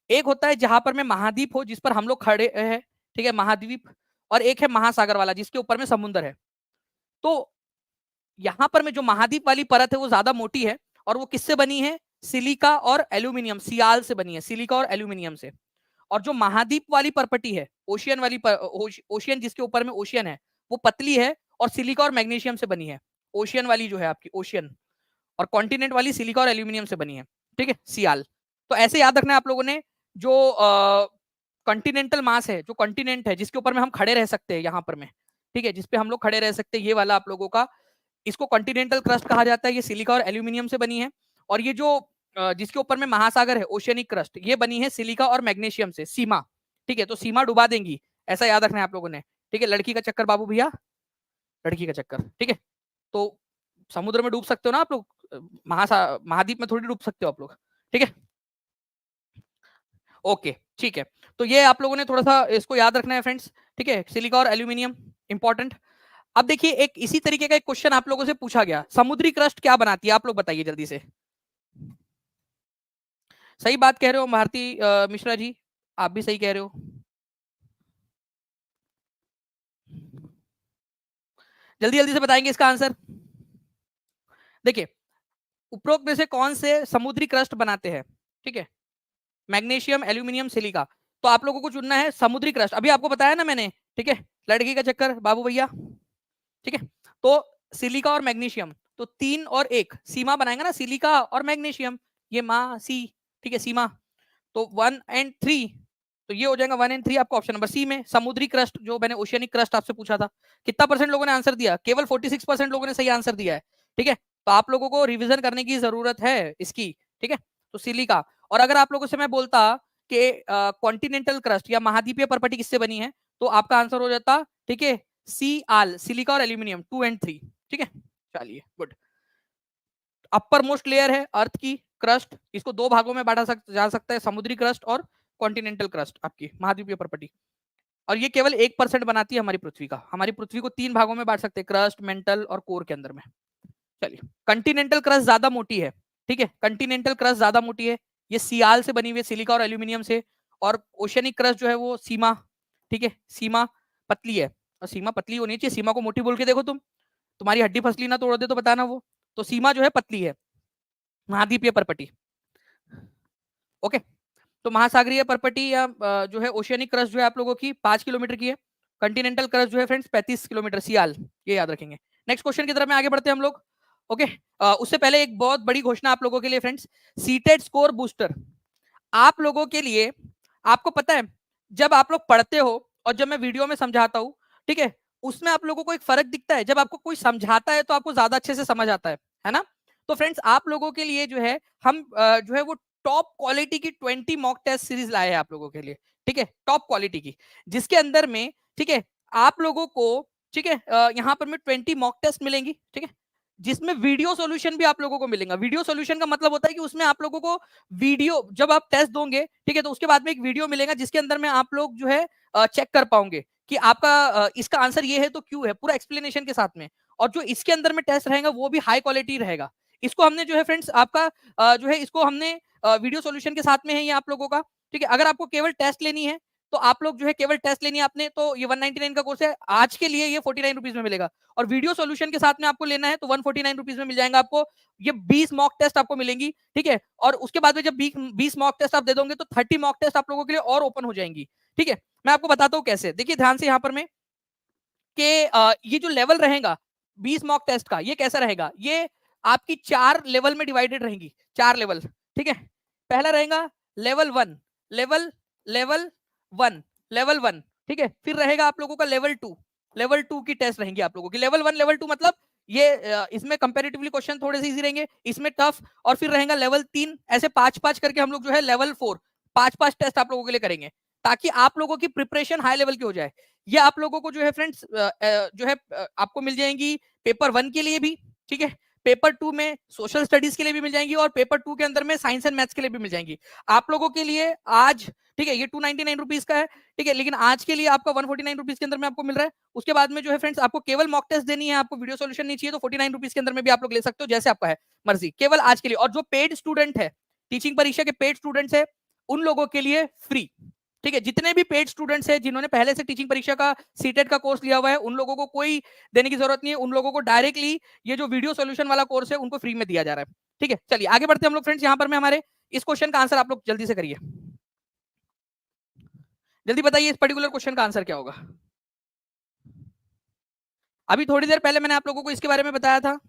S1: एक होता है जहां पर में महाद्वीप हो, जिस पर हम लोग खड़े हैं, ठीक है, महाद्वीप। और एक है महासागर वाला जिसके ऊपर में समुद्र है। तो यहां पर में जो महाद्वीप वाली परत है वो ज्यादा मोटी है और वो किससे बनी है, सिलिका और एल्यूमिनियम, सियाल से बनी है, सिलिका और एल्यूमिनियम से। और जो महाद्वीप वाली परपटी है, ओशियन वाली ओशियन जिसके ऊपर में ओशियन है, वो पतली है और सिलिका और मैग्नीशियम से बनी है। ओशियन वाली जो है आपकी ओशियन, और कॉन्टिनेंट वाली सिलिका और एल्यूमिनियम से बनी है। ठीक है, सियाल। तो ऐसे याद रखना है आप लोगों ने। जो कॉन्टिनेंटल मास है, जो कॉन्टिनेंट है जिसके ऊपर में हम खड़े रह सकते हैं यहाँ पर में, ठीक है, जिसपे हम लोग खड़े रह सकते हैं, ये वाला आप लोगों का, इसको कॉन्टिनेंटल क्रस्ट कहा जाता है। ये सिलिका और एल्यूमिनियम से बनी है। और ये जो जिसके ऊपर में महासागर है, ओशियनिक क्रस्ट, ये बनी है सिलिका और मैग्नीशियम से, सीमा। ठीक है, तो सीमा डुबा देंगी, ऐसा याद रखना है आप लोगों ने। ठीक है, लड़की का चक्कर बाबू भैया, लड़की का चक्कर। ठीक है, तो समुद्र में डूब सकते हो ना आप लोग, महाद्वीप में थोड़ी डूब सकते हो आप लोग। ठीक है, ओके, ठीक है। तो ये आप लोगों ने थोड़ा सा इसको याद रखना है फ्रेंड्स। ठीक है, सिलिका और एल्यूमिनियम इंपॉर्टेंट। अब देखिए, एक इसी तरीके का एक क्वेश्चन आप लोगों से पूछा गया, समुद्री क्रस्ट क्या बनाती है, आप लोग बताइए जल्दी से। सही बात कह रहे हो भारती मिश्रा जी, आप भी सही कह रहे हो। जल्दी जल्दी से बताएंगे इसका आंसर। देखिए, उपरोक्त में से कौन से समुद्री क्रस्ट बनाते हैं? ठीक है, मैग्नीशियम, एल्यूमिनियम, सिलिका। तो आप लोगों को चुनना है समुद्री क्रस्ट, अभी आपको बताया ना मैंने। ठीक है, लड़की का चक्कर बाबू भैया। ठीक है, तो सिलिका और मैग्नीशियम, तो 3 और 1 सीमा बनाएंगे ना, सिलिका और मैग्नीशियम, ये मा सी। ठीक है, सीमा। तो 1 और 3, तो ये हो जाएगा 1 और 3 आपका ऑप्शन नंबर सी में। समुद्री क्रस्ट, जो मैंने ओशियनिक क्रस्ट आपसे पूछा था, कितना परसेंट लोगों ने आंसर दिया? केवल 46% लोगों ने सही आंसर दिया है। ठीक है, तो आप लोगों को रिवीजन करने की जरूरत है इसकी। ठीक है, तो सिलिका। और अगर आप लोगों से मैं बोलता कि कॉन्टिनेंटल क्रस्ट या महाद्वीपीय परपटी किससे बनी है, तो आपका आंसर हो जाता, ठीक है, सी आल, सिलिका और एल्यूमिनियम, 2 और 3। ठीक है, चलिए गुड। अपर मोस्ट लेयर है अर्थ की क्रस्ट, इसको 2 भागों में बांटा जा सकता है, समुद्री क्रस्ट और कॉन्टिनेंटल क्रस्ट, आपकी महाद्वीपीय परपटी। और ये केवल 1% बनाती है हमारी पृथ्वी का। हमारी पृथ्वी को 3 भागों में बांट सकते हैं, क्रस्ट, मेंटल और कोर के अंदर में। चलिए, कंटिनेंटल क्रस्ट ज्यादा मोटी है। ठीक है, कंटिनेंटल क्रस्ट ज्यादा मोटी है, ये सियाल से बनी हुई है, सिलिका और एल्यूमिनियम से। और ओशियनिक क्रस्ट जो है वो सीमा। ठीक है, सीमा पतली है, और सीमा पतली होनी चाहिए, सीमा को मोटी बोल के देखो तुम, तुम्हारी हड्डी फसली ना तोड़ दे तो बताना वो। तो सीमा जो है पतली है, महाद्वीपीय परपटी। ओके, तो महासागरीय परपटी या जो है ओशियनिक क्रस्ट जो है आप लोगों की 5 किलोमीटर की है। कंटिनेंटल क्रस्ट जो है फ्रेंड्स 35 किलोमीटर, सियाल, ये याद रखेंगे। नेक्स्ट क्वेश्चन की तरफ में आगे बढ़ते हैं हम लोग। ओके, उससे पहले एक बहुत बड़ी घोषणा आप लोगों के लिए फ्रेंड्स, सीटेड स्कोर बूस्टर आप लोगों के लिए। आपको पता है, जब आप लोग पढ़ते हो और जब मैं वीडियो में समझाता हूँ, ठीक है, उसमें आप लोगों को एक फर्क दिखता है। जब आपको कोई समझाता है तो आपको ज्यादा अच्छे से समझ आता है ना। तो फ्रेंड्स, आप लोगों के लिए जो है हम जो है वो टॉप क्वालिटी की 20 मॉक टेस्ट सीरीज लाए हैं आप लोगों के लिए। ठीक है, टॉप क्वालिटी की, जिसके अंदर में, ठीक है, आप लोगों को, ठीक है, यहाँ पर में 20 मॉक टेस्ट मिलेंगी। ठीक है, जिसमें वीडियो सॉल्यूशन भी आप लोगों को मिलेगा। वीडियो सॉल्यूशन का मतलब होता है कि उसमें आप लोगों को वीडियो, जब आप टेस्ट दोगे, ठीक है, तो उसके बाद में एक वीडियो मिलेगा जिसके अंदर में आप लोग जो है चेक कर पाओगे कि आपका इसका आंसर ये है तो क्यों है, पूरा एक्सप्लेनेशन के साथ में। और जो इसके अंदर में टेस्ट रहेगा वो भी हाई क्वालिटी रहेगा। इसको हमने जो है फ्रेंड्स आपका जो है इसको हमने वीडियो सॉल्यूशन के साथ में है ये आप लोगों का। ठीक है, अगर आपको केवल टेस्ट लेनी है तो आप लोग जो है केवल टेस्ट लेनी है आपने, तो ये 199 का कोर्स है आज के लिए, ये 49 रुपीज में मिलेगा। और वीडियो सॉल्यूशन के साथ में आपको लेना है तो 149 रुपीज में मिल जाएगा आपको। ये 20 मॉक टेस्ट आपको मिलेंगी। ठीक है, और उसके बाद में जब 20 मॉक टेस्ट आप दे दोगे तो 30 मॉक टेस्ट आप लोगों के लिए और ओपन हो जाएंगी। ठीक है, मैं आपको बताता हूँ कैसे। देखिए ध्यान से यहाँ पर में कि ये जो लेवल रहेगा 20 मॉक टेस्ट का, ये कैसा रहेगा, ये आपकी 4 लेवल में डिवाइडेड रहेंगी, 4 लेवल। ठीक है, पहला रहेगा लेवल 1, लेवल लेवल 1, लेवल 1। ठीक है, फिर रहेगा आप लोगों का लेवल 2, लेवल 2 की टेस्ट रहेंगी आप लोगों की। लेवल 1 लेवल 2 मतलब ये इसमें कंपैरेटिवली क्वेश्चन थोड़े से इजी रहेंगे, इसमें टफ। और फिर रहेगा लेवल 3, ऐसे 5-5 करके हम लोग जो है लेवल 4 5-5 टेस्ट आप लोगों के लिए करेंगे, ताकि आप लोगों की प्रिपरेशन हाई लेवल की हो जाए। ये आप लोगों को जो है फ्रेंड्स जो है आपको मिल जाएंगी पेपर 1 के लिए भी। ठीक है, पेपर 2 में सोशल स्टडीज के लिए भी मिल जाएंगी, और पेपर 2 के अंदर में साइंस एंड मैथ्स के लिए भी मिल जाएंगी आप लोगों के लिए आज। ठीक है, ये 299 रुपीज का है। ठीक है, लेकिन आज के लिए आपका 149 रुपीज के अंदर में आपको मिल रहा है। उसके बाद में जो है फ्रेंड्स आपको केवल मॉक टेस्ट देनी है, आपको वीडियो सॉल्यूशन नहीं चाहिए, तो 49 रुपीज के अंदर में भी आप लोग ले सकते हो, जैसे आपका है मर्जी, केवल आज के लिए। और जो पेड स्टूडेंट है, टीचिंग परीक्षा के पेड स्टूडेंट्स है, उन लोगों के लिए फ्री। ठीक है, जितने भी पेड स्टूडेंट्स हैं जिन्होंने पहले से टीचिंग परीक्षा का सीटेट का कोर्स लिया हुआ है, उन लोगों को कोई देने की जरूरत नहीं है, उन लोगों को डायरेक्टली ये जो वीडियो सॉल्यूशन वाला कोर्स है उनको फ्री में दिया जा रहा है। ठीक है, चलिए आगे बढ़ते हैं हम लोग फ्रेंड्स। यहाँ पर मैं हमारे इस क्वेश्चन का आंसर आप लोग जल्दी से करिए, जल्दी बताइए इस पर्टिकुलर क्वेश्चन का आंसर क्या होगा। अभी थोड़ी देर पहले मैंने आप लोगों को इसके बारे में बताया था।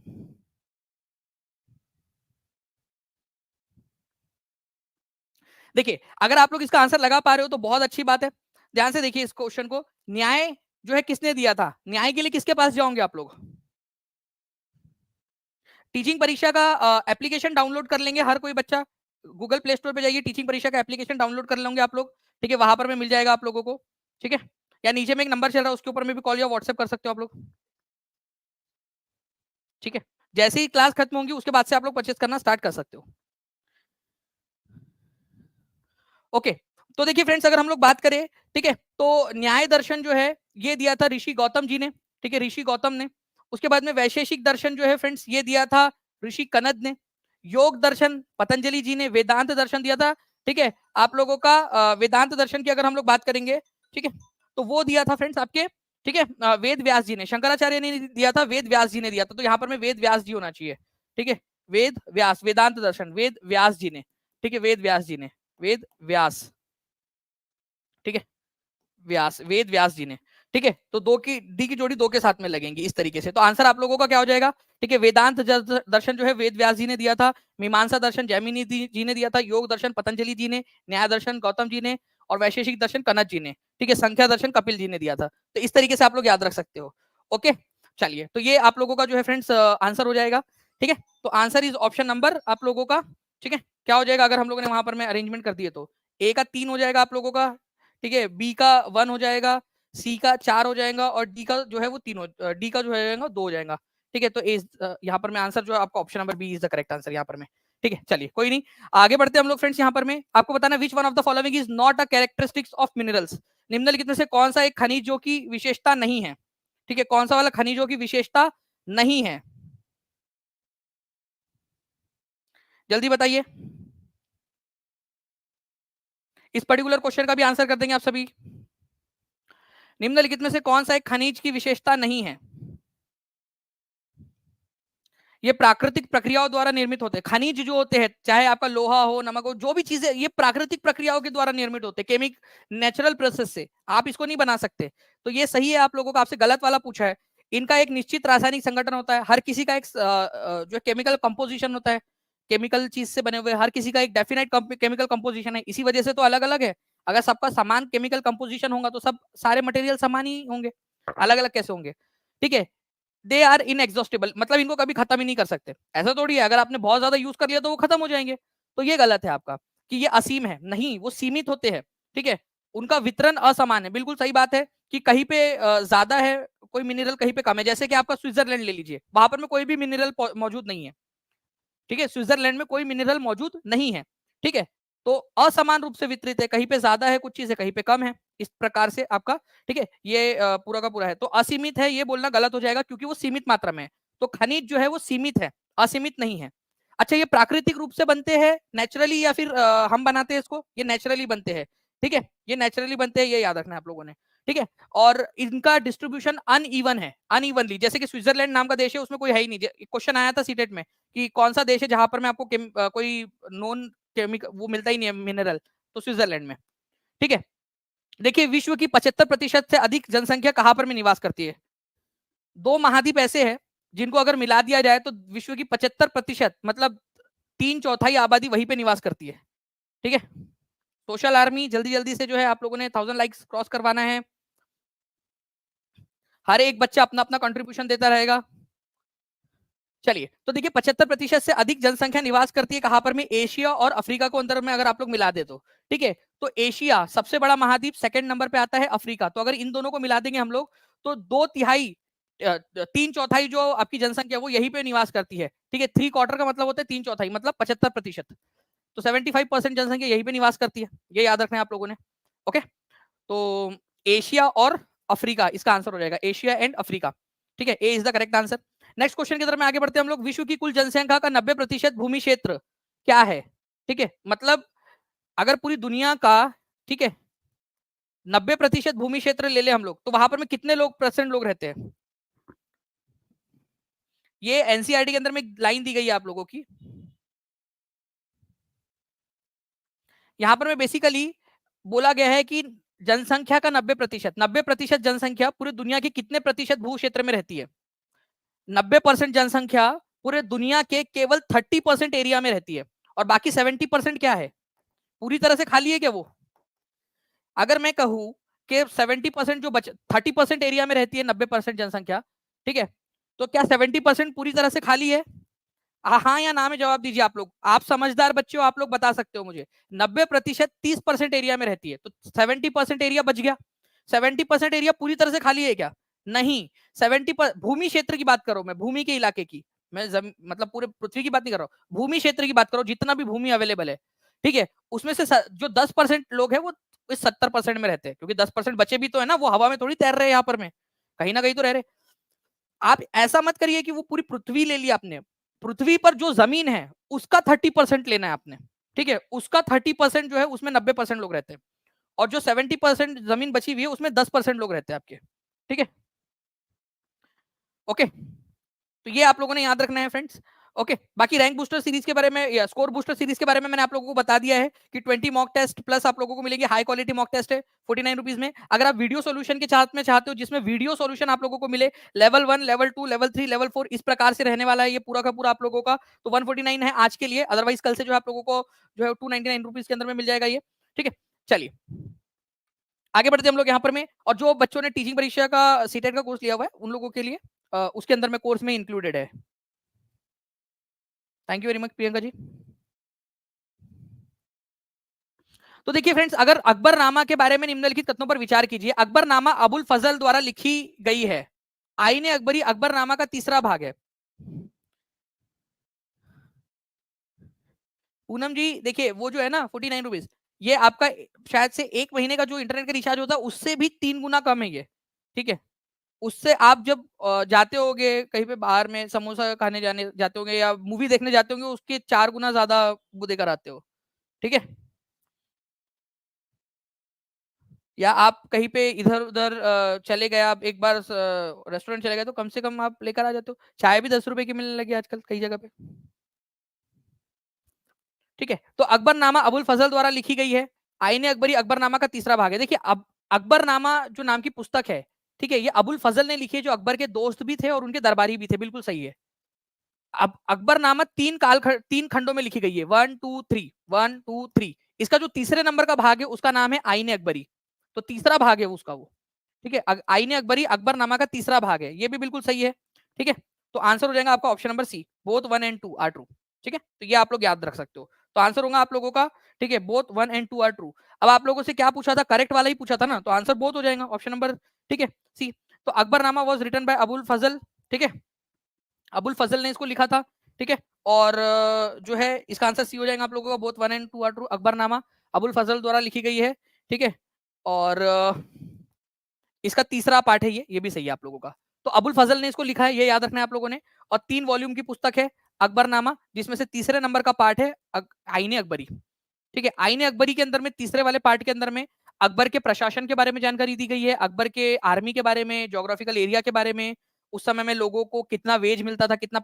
S1: देखिए, अगर आप लोग इसका आंसर लगा पा रहे हो तो बहुत अच्छी बात है। ध्यान से देखिए इस क्वेश्चन को। न्याय जो है किसने दिया था, न्याय के लिए किसके पास जाओगे आप लोग? टीचिंग परीक्षा का एप्लीकेशन डाउनलोड कर लेंगे हर कोई बच्चा। गूगल प्ले स्टोर पे जाइए, टीचिंग परीक्षा का एप्लीकेशन डाउनलोड कर लेंगे आप लोग। ठीक है, वहां पर में मिल जाएगा आप लोगों को। ठीक है, या नीचे में एक नंबर चल रहा है उसके ऊपर में भी कॉल या व्हाट्सएप कर सकते हो आप लोग। ठीक है, जैसे ही क्लास खत्म होंगी उसके बाद से आप लोग परचेस करना स्टार्ट कर सकते हो। ओके, तो देखिए फ्रेंड्स, अगर हम लोग बात करें, ठीक है, तो न्याय दर्शन जो है ये दिया था ऋषि गौतम जी ने। ठीक है, ऋषि गौतम ने। उसके बाद में वैशेषिक दर्शन जो है फ्रेंड्स ये दिया था ऋषि कनद ने। योग दर्शन पतंजलि जी ने। वेदांत दर्शन दिया था, ठीक है, आप लोगों का वेदांत दर्शन की अगर हम लोग बात करेंगे, ठीक है, तो वो दिया था फ्रेंड्स आपके, ठीक है, वेद व्यास जी ने। शंकराचार्य ने दिया था, वेद व्यास जी ने दिया था। तो यहाँ पर में वेद व्यास जी होना चाहिए। ठीक है, वेद व्यास, वेदांत दर्शन वेद व्यास जी ने। ठीक है, वेद व्यास जी ने, वेद व्यास, ठीक है, व्यास, वेद व्यास जी ने। ठीक है, तो दो की डी की जोड़ी दो के साथ में लगेंगी इस तरीके से। तो आंसर आप लोगों का क्या हो जाएगा? ठीक है, वेदांत दर्शन जो है वेद व्यास जी ने दिया था। मीमांसा दर्शन जैमिनी जी ने दिया था। योग दर्शन पतंजलि जी ने। न्याय दर्शन गौतम जी ने। और वैशेषिक दर्शन कनद जी ने। ठीक है, संख्या दर्शन कपिल जी ने दिया था। तो इस तरीके से आप लोग याद रख सकते हो। ओके, चलिए, तो ये आप लोगों का जो है फ्रेंड्स आंसर हो जाएगा। ठीक है, तो आंसर इज ऑप्शन नंबर आप लोगों का। ठीक है, क्या हो जाएगा अगर हम लोगों ने वहां पर में अरेंजमेंट कर दिए तो? ए का 3 हो जाएगा आप लोगों का। ठीक है, बी का 1 हो जाएगा। सी का 4 हो जाएगा। और डी का जो है वो 3 हो, डी का जो है 2 हो जाएगा। ठीक है, तो यहाँ पर में आंसर जो है आपका option number B is the correct answer यहाँ पर में। ठीक है, चलिए कोई नहीं, आगे बढ़ते हैं हम लोग फ्रेंड्स। यहाँ पर में आपको बताना which one of the following is not a characteristics of minerals. निम्नलिखित में से कौन सा एक खनिज जो की विशेषता नहीं है? ठीक है, कौन सा वाला खनिजों की विशेषता नहीं है? जल्दी बताइए, इस पर्टिकुलर क्वेश्चन का भी आंसर कर देंगे आप सभी। निम्नलिखित में से कौन सा एक खनिज की विशेषता नहीं है? ये प्राकृतिक प्रक्रियाओं द्वारा निर्मित होते हैं। खनिज जो होते हैं, चाहे आपका लोहा हो, नमक हो, जो भी चीजें, ये प्राकृतिक प्रक्रियाओं के द्वारा निर्मित होते हैं, केमिक नेचुरल प्रोसेस से। आप इसको नहीं बना सकते। तो ये सही है आप लोगों का। आपसे गलत वाला पूछा है। इनका एक निश्चित रासायनिक संगठन होता है। हर किसी का एक जो केमिकल कंपोजिशन होता है। केमिकल चीज से बने हुए हर किसी का एक डेफिनेट केमिकल कंपोजिशन है। इसी वजह से तो अलग अलग है। अगर सबका समान केमिकल कंपोजिशन होगा तो सब सारे मटेरियल समान ही होंगे, अलग अलग कैसे होंगे? ठीक है, दे आर इनएग्जॉस्टेबल, मतलब इनको कभी खत्म ही नहीं कर सकते। ऐसा थोड़ी है अगर आपने बहुत ज्यादा यूज कर लिया तो वो खत्म हो जाएंगे। तो ये गलत है आपका कि ये असीम है। नहीं, वो सीमित होते हैं। ठीक है, उनका वितरण असमान है। बिल्कुल सही बात है कि कहीं पे ज्यादा है कोई मिनरल, कहीं पे कम है। जैसे कि आपका स्विट्जरलैंड ले लीजिए, वहां पर में कोई भी मिनरल मौजूद नहीं है। ठीक है, स्विट्जरलैंड में कोई मिनरल मौजूद नहीं है। ठीक है, तो असमान रूप से वितरित है, कहीं पे ज्यादा है कुछ चीजें, कहीं पे कम है, इस प्रकार से आपका। ठीक है, ये पूरा का पूरा है। तो असीमित है ये बोलना गलत हो जाएगा क्योंकि वो सीमित मात्रा में है। तो खनिज जो है वो सीमित है, असीमित नहीं है। अच्छा, ये प्राकृतिक रूप से बनते हैं नेचुरली या फिर हम बनाते हैं इसको? ये नेचुरली बनते हैं। ठीक है, ये नेचुरली बनते हैं, ये याद रखना है आप लोगों ने। ठीक है, और इनका डिस्ट्रीब्यूशन अनइवन है, अनइवनली। जैसे कि स्विट्जरलैंड नाम का देश है, उसमें कोई है ही नहीं। क्वेश्चन आया था सीटेट में कि कौन सा देश है जहां पर में आपको कोई नॉन केमिकल वो मिलता ही नहीं है मिनरल, तो स्विट्जरलैंड में। ठीक है, देखिए विश्व की 75% से अधिक जनसंख्या कहां पर में निवास करती है? 2 महाद्वीप ऐसे हैं जिनको अगर मिला दिया जाए तो विश्व की 75%, मतलब 3/4 आबादी वहीं पे निवास करती है। ठीक है, सोशल आर्मी जल्दी जल्दी से जो है आप लोगों ने 1000 लाइक्स क्रॉस करवाना है। हर एक बच्चा अपना अपना कंट्रीब्यूशन देता रहेगा। चलिए, तो देखिए 75% से अधिक जनसंख्या निवास करती है कहां पर में? एशिया और अफ्रीका को अंदर में अगर आप लोग मिला दे तो। ठीक है, तो एशिया सबसे बड़ा महाद्वीप, सेकंड नंबर पे आता है अफ्रीका। तो अगर इन दोनों को मिला देंगे हम लोग तो 2/3 3/4 जो आपकी जनसंख्या वो यहीं पे निवास करती है। ठीक है, 3/4 का मतलब होता है 3/4, मतलब 75%। तो 75% जनसंख्या यहीं पे निवास करती है, ये याद रखना है आप लोगों ने। ओके, तो एशिया और अफ्रीका इसका आंसर हो जाएगा, एशिया एंड अफ्रीका। ठीक है, a is the correct answer. Next question की तरफ में आगे बढ़ते हैं हम लोग। विश्व की कुल जनसंख्या का 90% भूमि क्षेत्र क्या है? ठीक है, मतलब अगर पूरी दुनिया का, ठीक है, 90% भूमि क्षेत्र ले ले हम लोग, तो वहां पर में कितने लोग रहते हैं? ये एनसीईआरटी के अंदर में लाइन दी गई है आप लोगों की। यहां पर में बेसिकली बोला गया है कि जनसंख्या का 90% जनसंख्या पूरी दुनिया की कितने प्रतिशत भू क्षेत्र में रहती है? 90% जनसंख्या पूरे दुनिया के केवल 30% एरिया में रहती है, और बाकी 70% क्या है? पूरी तरह से खाली है क्या वो? अगर मैं कहूं कि 70% जो बच 30% एरिया में रहती है 90% जनसंख्या, ठीक है, तो क्या 70% पूरी तरह से खाली है? हाँ या ना में जवाब दीजिए आप लोग। आप समझदार बच्चे हो, आप लोग बता सकते हो मुझे। 90% 30% एरिया में रहती है, तो 70% एरिया बच गया। 70% एरिया पूरी तरह से खाली है क्या? नहीं। 70 भूमि क्षेत्र की बात करो, मैं भूमि के इलाके की, मैं मतलब पूरे पृथ्वी की बात नहीं कर रहा हूँ, भूमि क्षेत्र की बात करो, जितना भी भूमि अवेलेबल है, ठीक है, उसमें से जो 10% लोग हैं वो इस 70% में रहते हैं, क्योंकि 10% बचे भी तो है ना, वो हवा में थोड़ी तैर रहे हैं, यहाँ पर में कहीं ना कहीं तो रह रहे। आप ऐसा मत करिए कि वो पूरी पृथ्वी ले लिया आपने। पृथ्वी पर जो जमीन है उसका 30% लेना है आपने, ठीक है, उसका 30% जो है उसमें 90% लोग रहते हैं, और जो 70% जमीन बची हुई है उसमें 10% लोग रहते हैं आपके, ठीक है। ओके, तो ये आप लोगों ने याद रखना है फ्रेंड्स। ओके, बाकी रैंक बूस्टर सीरीज के बारे में या स्कोर बूस्टर सीरीज के बारे में मैंने आप लोगों को बता दिया है कि 20 मॉक टेस्ट प्लस आप लोगों को मिलेंगे, हाई क्वालिटी मॉक टेस्ट है 49 रुपीज में। अगर आप वीडियो सोल्यूशन के चाहते हो जिसमें वीडियो सोल्यूशन आप लोगों को मिले, लेवल 1, लेवल 2, लेवल 3, लेवल 4 इस प्रकार से रहने वाला है ये पूरा का पूरा आप लोगों का, तो 149 है आज के लिए, अदरवाइज कल से जो है आप लोगों को जो है 299 रुपीज के अंदर में मिल जाएगा ये, ठीक है। चलिए आगे बढ़ते हम लोग यहाँ पर में, और जो बच्चों ने टीचिंग परीक्षा का सीटेट का कोर्स लिया हुआ है उन लोगों के लिए उसके अंदर में कोर्स में इंक्लूडेड है। Thank you very much Priyanka ji. तो देखिए फ्रेंड्स, अगर अकबरनामा के बारे में निम्नलिखित कथनों पर विचार कीजिए। अकबरनामा अबुल फजल द्वारा लिखी गई है। आईने अकबरी अकबरनामा का तीसरा भाग है। पूनम जी देखिए, वो जो है ना 49 रुपीज, ये आपका शायद से 1 महीने का जो इंटरनेट का रिचार्ज होता है उससे भी 3 गुना कम है ये, ठीक है। उससे आप जब जाते होगे कहीं पे बाहर में समोसा खाने जाने जाते होंगे या मूवी देखने जाते होंगे, उसके 4 गुना ज्यादा वो देकर आते हो, ठीक है। या आप कहीं पे इधर उधर चले गए, आप एक बार रेस्टोरेंट चले गए तो कम से कम आप लेकर आ जाते हो। चाय भी 10 रुपए की मिलने लगी आजकल कई जगह पे, ठीक है। तो अकबरनामा अबुल फजल द्वारा लिखी गई है। आईने अकबरी अकबरनामा का तीसरा भाग है। देखिए अब अकबरनामा जो नाम की पुस्तक है, ठीक है, ये अबुल फजल ने लिखी है, जो अकबर के दोस्त भी थे और उनके दरबारी भी थे, बिल्कुल सही है। अब अकबरनामा 3 खंडों में लिखी गई है, 1 2 3, 1 2 3। इसका जो तीसरे नंबर का भाग है उसका नाम है आईने अकबरी, तो तीसरा भाग है उसका वो, ठीक है। आईने अकबरी अकबरनामा का तीसरा भाग है, ये भी बिल्कुल सही है, ठीक है। तो आंसर हो जाएगा आपका option number C, both 1 and 2 are true, ठीक है। तो ये आप लोग याद रख सकते हो। तो आंसर होगा आप लोगों का, ठीक है, बोथ 1 and 2 आर ट्रू। अब आप लोगों से क्या पूछा था, करेक्ट वाला ही पूछा था ना, तो आंसर बोथ हो जाएगा ऑप्शन नंबर, ठीक है, सी। तो Akbarnama was written by Abul Fazal, ठीक है, अबुल फजल ने इसको लिखा था, ठीक है। और जो है इसका आंसर सी हो जाएगा आप लोगों का, both 1 and 2 are true. Akbarnama Abul Fazal द्वारा लिखी गई है, ठीक है। और इसका तीसरा पार्ट है ये भी सही है आप लोगों का। तो अबुल फजल ने इसको लिखा है, ये याद रखना है आप लोगों ने। और 3 वॉल्यूम की पुस्तक है अकबरनामा, जिसमें से तीसरे नंबर का पार्ट है आईने अकबरी, ठीक है। आईने अकबरी के अंदर में तीसरे वाले पार्ट के अंदर में अकबर के प्रशासन के बारे में जानकारी दी गई है, अकबर के आर्मी के बारे में, जोग्राफिकल एरिया के बारे में, उस समय में लोगों को कितना वेज मिलता था, कितना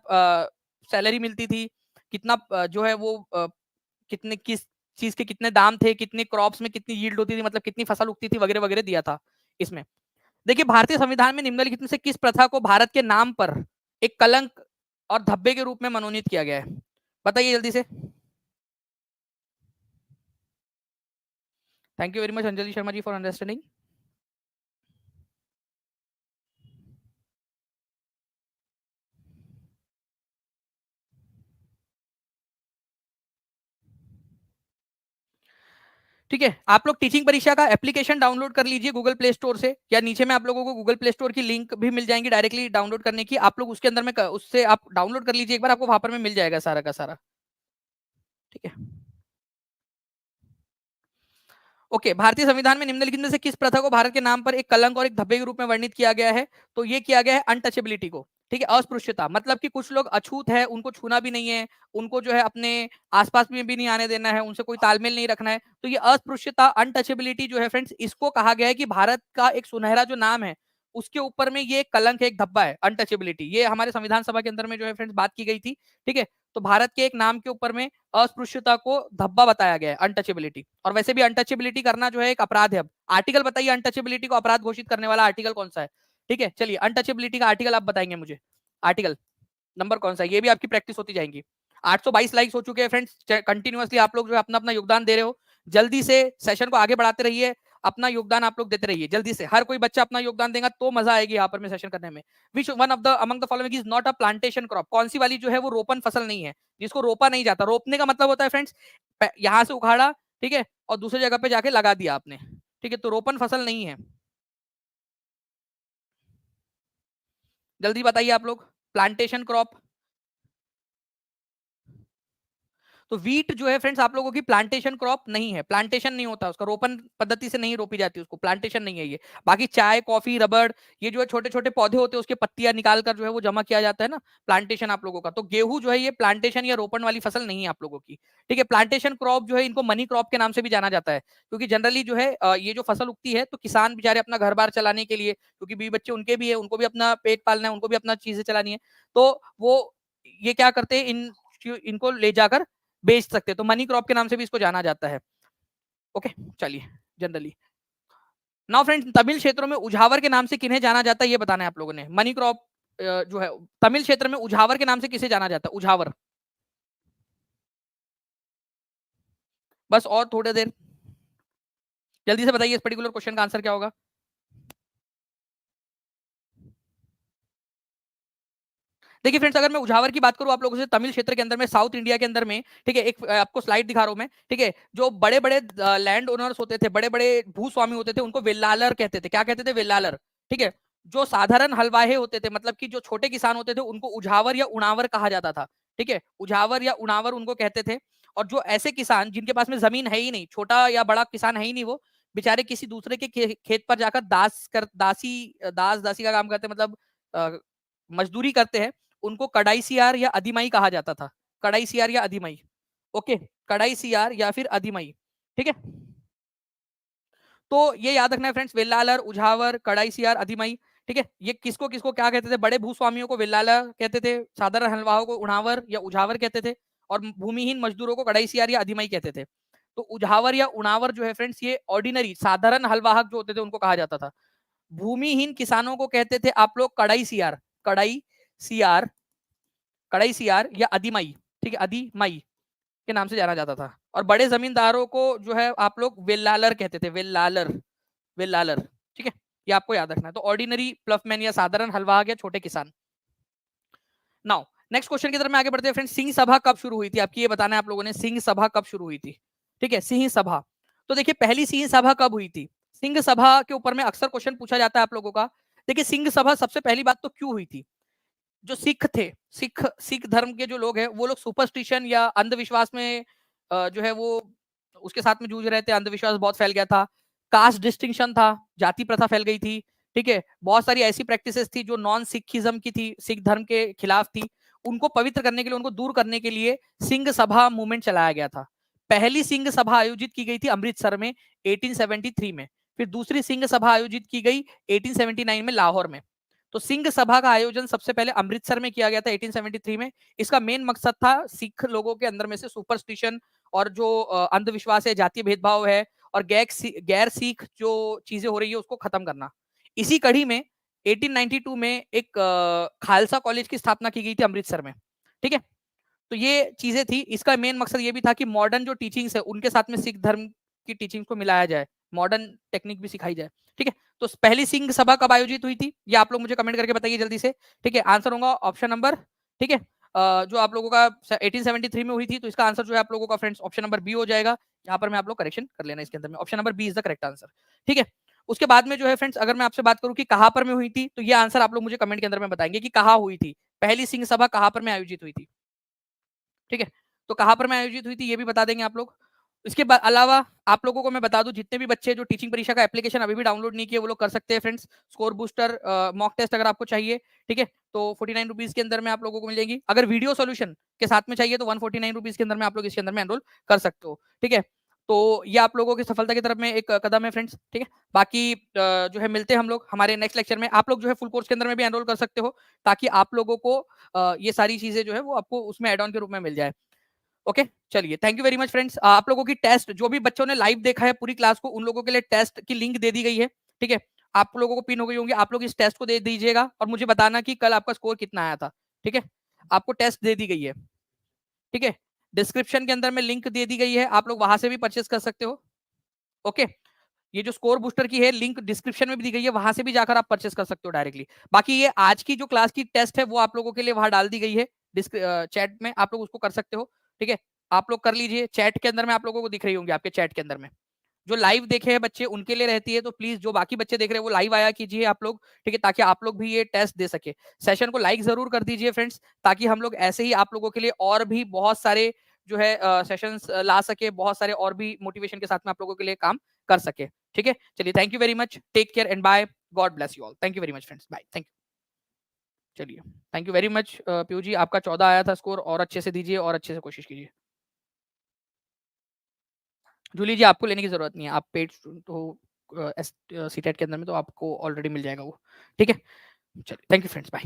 S1: सैलरी मिलती थी, कितना जो है वो कितने किस चीज के कितने दाम थे, कितने क्रॉप्स में कितनी यील्ड होती थी, मतलब कितनी फसल उगती थी वगैरह वगैरह दिया था इसमें। देखिए भारतीय संविधान में निम्नलिखित में से किस प्रथा को भारत के नाम पर एक कलंक और धब्बे के रूप में मनोनीत किया गया है? बताइए जल्दी से। Thank you very much Anjali Sharma ji for understanding. ठीक है, आप लोग टीचिंग परीक्षा का एप्लीकेशन डाउनलोड कर लीजिए गूगल प्ले स्टोर से, या नीचे में आप लोगों को गूगल प्ले स्टोर की लिंक भी मिल जाएंगी डायरेक्टली डाउनलोड करने की। आप लोग उसके अंदर में उससे आप डाउनलोड कर लीजिए एक बार, आपको वहां पर में मिल जाएगा सारा का सारा, ठीक है। ओके, भारतीय संविधान में निम्नलिखित में से किस प्रथा को भारत के नाम पर एक कलंक और एक धब्बे के रूप में वर्णित किया गया है? तो ये किया गया है अनटचेबिलिटी को। ठीक है। अस्पृश्यता मतलब कि कुछ लोग अछूत है, उनको छूना भी नहीं है, उनको जो है अपने आसपास में भी नहीं आने देना है, उनसे कोई तालमेल नहीं रखना है। तो ये अस्पृश्यता, अनटचेबिलिटी जो है फ्रेंड्स, इसको कहा गया है कि भारत का एक सुनहरा जो नाम है उसके ऊपर में ये एक कलंक है, एक धब्बा है, अनटचेबिलिटी। ये हमारे संविधान सभा के अंदर में जो है फ्रेंड्स बात की गई थी। ठीक है। तो भारत के एक नाम के ऊपर में अस्पृश्यता को धब्बा बताया गया है, अनटचेबिलिटी। और वैसे भी अनटचेबिलिटी करना जो है एक अपराध है। अब आर्टिकल बताइए अनटचेबिलिटी को अपराध घोषित करने वाला आर्टिकल कौन सा है? ठीक है, चलिए अनटचेबिलिटी का आर्टिकल आप बताएंगे मुझे, आर्टिकल नंबर कौन सा है? ये भी आपकी प्रैक्टिस होती जाएगी। 822 लाइक्स हो चुके हैं फ्रेंड्स, कंटिन्यूअसली आप लोग जो है अपना अपना योगदान दे रहे हो। जल्दी से सेशन को आगे बढ़ाते रहिए, अपना योगदान आप लोग देते रहिए जल्दी से। हर कोई बच्चा अपना योगदान देगा तो मजा आएगी यहाँ पर में सेशन करने में। Which one of the among the following is not a plantation crop? कौन सी वाली जो है वो रोपण फसल नहीं है, जिसको रोपा नहीं जाता? रोपने का मतलब होता है फ्रेंड्स यहाँ से उखाड़ा, ठीक है, और दूसरी जगह पे जाके लगा दिया आपने। ठीक है, तो रोपण फसल नहीं है। जल्दी बताइए आप लोग, प्लांटेशन क्रॉप। तो वीट जो है फ्रेंड्स आप लोगों की प्लांटेशन क्रॉप नहीं है, प्लांटेशन नहीं होता उसका, रोपण पद्धति से नहीं रोपी जाती, उसको प्लांटेशन नहीं है ये। बाकी चाय, कॉफी, रबड़, ये जो है छोटे छोटे पौधे होते हैं उसके पत्तियां निकाल कर जो है वो जमा किया जाता है ना, प्लांटेशन आप लोगों का। तो गेहूं जो है ये प्लांटेशन या रोपण वाली फसल नहीं है आप लोगों की। ठीक है। प्लांटेशन क्रॉप जो है इनको मनी क्रॉप के नाम से भी जाना जाता है, क्योंकि जनरली जो है ये जो फसल उगती है तो किसान बेचारे अपना घर बार चलाने के लिए, क्योंकि बीवी बच्चे उनके भी है, उनको भी अपना पेट पालना है, उनको भी अपना चीजें चलानी है, तो वो ये क्या करते हैं, इनको ले जाकर बेच सकते हैं। तो मनी क्रॉप के नाम से भी इसको जाना जाता है। ओके, चलिए जनरली नाउ फ्रेंड्स, तमिल क्षेत्रों में उझावर के नाम से किन्हें जाना जाता है ये बताना है आप लोगों ने। मनी क्रॉप जो है तमिल क्षेत्र में उझावर के नाम से किसे जाना जाता है? उझावर, बस और थोड़ी देर, जल्दी से बताइए इस पर्टिकुलर क्वेश्चन का आंसर क्या होगा। देखिए फ्रेंड्स, अगर मैं उझावर की बात करूं आप लोगों से, तमिल क्षेत्र के अंदर में, साउथ इंडिया के अंदर में, ठीक है, एक आपको स्लाइड दिखा रहा हूं मैं, ठीक है, जो बड़े बड़े लैंड ओनर्स होते थे, बड़े बड़े भूस्वामी होते थे, उनको वेल्लालर कहते थे। क्या कहते थे? वेल्लालर। ठीक है। जो साधारण हलवाहे होते थे, मतलब कि जो छोटे किसान होते थे, उनको उझावर या उणावर कहा जाता था। ठीक है, उझावर या उणावर उनको कहते थे। और जो ऐसे किसान जिनके पास में जमीन है ही नहीं, छोटा या बड़ा किसान है ही नहीं, वो बेचारे किसी दूसरे के खेत पर जाकर दास दासी का काम करते, मतलब मजदूरी करते हैं, उनको कड़ाई सियार या अधिमाई कहा जाता था। कड़ाई सियार या अधिमाई। ओके, कड़ाई सियार या फिर अधिमाई। ठीक है, तो ये याद रखना है फ्रेंड्स, वेल्लालर, उझावर, कड़ाई सियार, अधिमाई। ठीक है, ये किसको किसको क्या कहते थे? बड़े भूस्वामियों को वेल्लालर कहते थे, साधारण हलवाओं को उणावर या उझावर कहते थे, और भूमिहीन मजदूरों को कड़ाई सियार या अधिमाई कहते थे। तो उझावर या उणावर जो है फ्रेंड्स, ये ऑर्डिनरी साधारण हलवाहक जो होते थे उनको कहा जाता था। भूमिहीन किसानों को कहते थे आप लोग कड़ाई सियार, कड़ाई सियार, कड़ाई सियार या अधिमाई। ठीक है, अधिमाई के नाम से जाना जाता था। और बड़े जमींदारों को जो है आप लोग वेल्लालर कहते थे, वेल्लालर, वेल्लालर। ठीक है, ये आपको याद रखना है। तो ऑर्डिनरी प्लफमैन या साधारण हलवा या छोटे किसान। नाउ नेक्स्ट क्वेश्चन की तरफ में आगे बढ़ते हैं फ्रेंड्स। सिंह सभा कब शुरू हुई थी? आपकी ये बताना है आप लोगों ने, सिंह सभा कब शुरू हुई थी? ठीक है, सिंह सभा। तो देखिए पहली सिंह सभा कब हुई थी? सिंह सभा के ऊपर में अक्सर क्वेश्चन पूछा जाता है आप लोगों का। देखिए सिंह सभा सबसे पहली बात तो क्यों हुई थी? जो सिख थे, सिख धर्म के जो लोग हैं, वो लोग सुपरस्टिशन या अंधविश्वास में जो है वो उसके साथ में जूझ रहे थे। अंधविश्वास बहुत फैल गया था, कास्ट डिस्टिंक्शन था, जाति प्रथा फैल गई थी। ठीक है, बहुत सारी ऐसी प्रैक्टिसेस थी जो नॉन सिखिज्म की थी, सिख धर्म के खिलाफ थी। उनको पवित्र करने के लिए, उनको दूर करने के लिए सिंह सभा मूवमेंट चलाया गया था। पहली सिंह सभा आयोजित की गई थी अमृतसर में 1873 में। फिर दूसरी सिंह सभा आयोजित की गई 1879 में लाहौर में। तो सिंह सभा का आयोजन सबसे पहले अमृतसर में किया गया था 1873 में। इसका मेन मकसद था सिख लोगों के अंदर में से सुपरस्टिशन और जो अंधविश्वास है, जातीय भेदभाव है, और गैर सिख जो चीजें हो रही है उसको खत्म करना। इसी कड़ी में 1892 में एक खालसा कॉलेज की स्थापना की गई थी अमृतसर में। ठीक है, तो ये चीजें थी। इसका मेन मकसद ये भी था कि मॉडर्न जो टीचिंग्स है उनके साथ में सिख धर्म की टीचिंग्स को मिलाया जाए, मॉडर्न टेक्निक भी सिखाई जाए। ठीक है, तो पहली सिंह सभा कब आयोजित हुई थी? ये आप लोग मुझे कमेंट करके बताइए जल्दी से। ठीक है, आंसर होगा ऑप्शन नंबर, ठीक है, जो आप लोगों का 1873 में हुई थी, तो इसका आंसर जो है आप लोगों का फ्रेंड्स ऑप्शन नंबर बी हो जाएगा। यहाँ पर मैं आप लोग करेक्शन कर लेना इसके अंदर में, option number B is the correct answer. ठीक है, उसके बाद में जो है फ्रेंड्स, अगर मैं आपसे बात करूं कि कहां पर में हुई थी, तो ये आंसर आप लोग मुझे कमेंट के अंदर में बताएंगे कि कहां हुई थी पहली सिंह सभा, कहां पर में आयोजित हुई थी। ठीक है, तो कहां पर में आयोजित हुई थी ये भी बता देंगे आप लोग। इसके अलावा आप लोगों को मैं बता दूं, जितने भी बच्चे जो टीचिंग परीक्षा का एप्लीकेशन अभी भी डाउनलोड नहीं किए वो लोग कर सकते हैं friends. Score booster mock test अगर आपको चाहिए, ठीक है, तो 49 रुपीज के अंदर में आप लोगों को मिल जाएंगी। अगर वीडियो सॉल्यूशन के साथ में चाहिए तो 149 रुपीज के अंदर में आप लोग इसके अंदर में एनरोल कर सकते हो, ठीक है। तो ये आप लोगों की सफलता की तरफ में एक कदम है फ्रेंड्स, ठीक है। बाकी जो है मिलते हैं हम लोग हमारे नेक्स्ट लेक्चर में। आप लोग जो है फुल कोर्स के अंदर में भी एनरोल कर सकते हो, ताकि आप लोगों को ये सारी चीजें जो है वो आपको उसमें एड ऑन के रूप में मिल जाए। ओके, चलिए, thank you very much friends. आप लोगों की टेस्ट, जो भी बच्चों ने लाइव देखा है पूरी क्लास को, उन लोगों के लिए टेस्ट की लिंक दे दी गई है, ठीक है। आप लोगों को पिन हो गई होंगी, आप लोग इस टेस्ट को दे दीजिएगा और मुझे बताना कि कल आपका स्कोर कितना आया था, ठीक है। आपको टेस्ट दे दी गई है, ठीक है। डिस्क्रिप्शन के अंदर में लिंक दे दी गई है, आप लोग वहां से भी परचेस कर सकते हो। ओके, ये जो स्कोर बूस्टर की है लिंक डिस्क्रिप्शन में भी दी गई है, वहां से भी जाकर आप परचेस कर सकते हो डायरेक्टली। बाकी ये आज की जो क्लास की टेस्ट है वो आप लोगों के लिए वहां डाल दी गई है चैट में, आप लोग उसको कर सकते हो, ठीक है। आप लोग कर लीजिए, चैट के अंदर में आप लोगों को दिख रही होंगी, आपके चैट के अंदर में जो लाइव देखे हैं बच्चे उनके लिए रहती है, तो प्लीज जो बाकी बच्चे देख रहे हैं वो लाइव आया कीजिए आप लोग, ठीक है, ताकि आप लोग भी ये टेस्ट दे सके। सेशन को लाइक जरूर कर दीजिए फ्रेंड्स, ताकि हम लोग ऐसे ही आप लोगों के लिए और भी बहुत सारे जो है सेशंस ला सके, बहुत सारे और भी मोटिवेशन के साथ में आप लोगों के लिए काम कर सके, ठीक है। चलिए, thank you very much, take care and bye, God bless you all, thank you very much friends, bye, thank you. चलिए, thank you very much Piyu ji, आपका 14 आया था स्कोर, और अच्छे से दीजिए और अच्छे से कोशिश कीजिए। जूली जी, आपको लेने की जरूरत नहीं है, आप पेड तो सीटेट के अंदर में तो आपको ऑलरेडी मिल जाएगा वो, ठीक है। चलिए, थैंक यू फ्रेंड्स, बाय।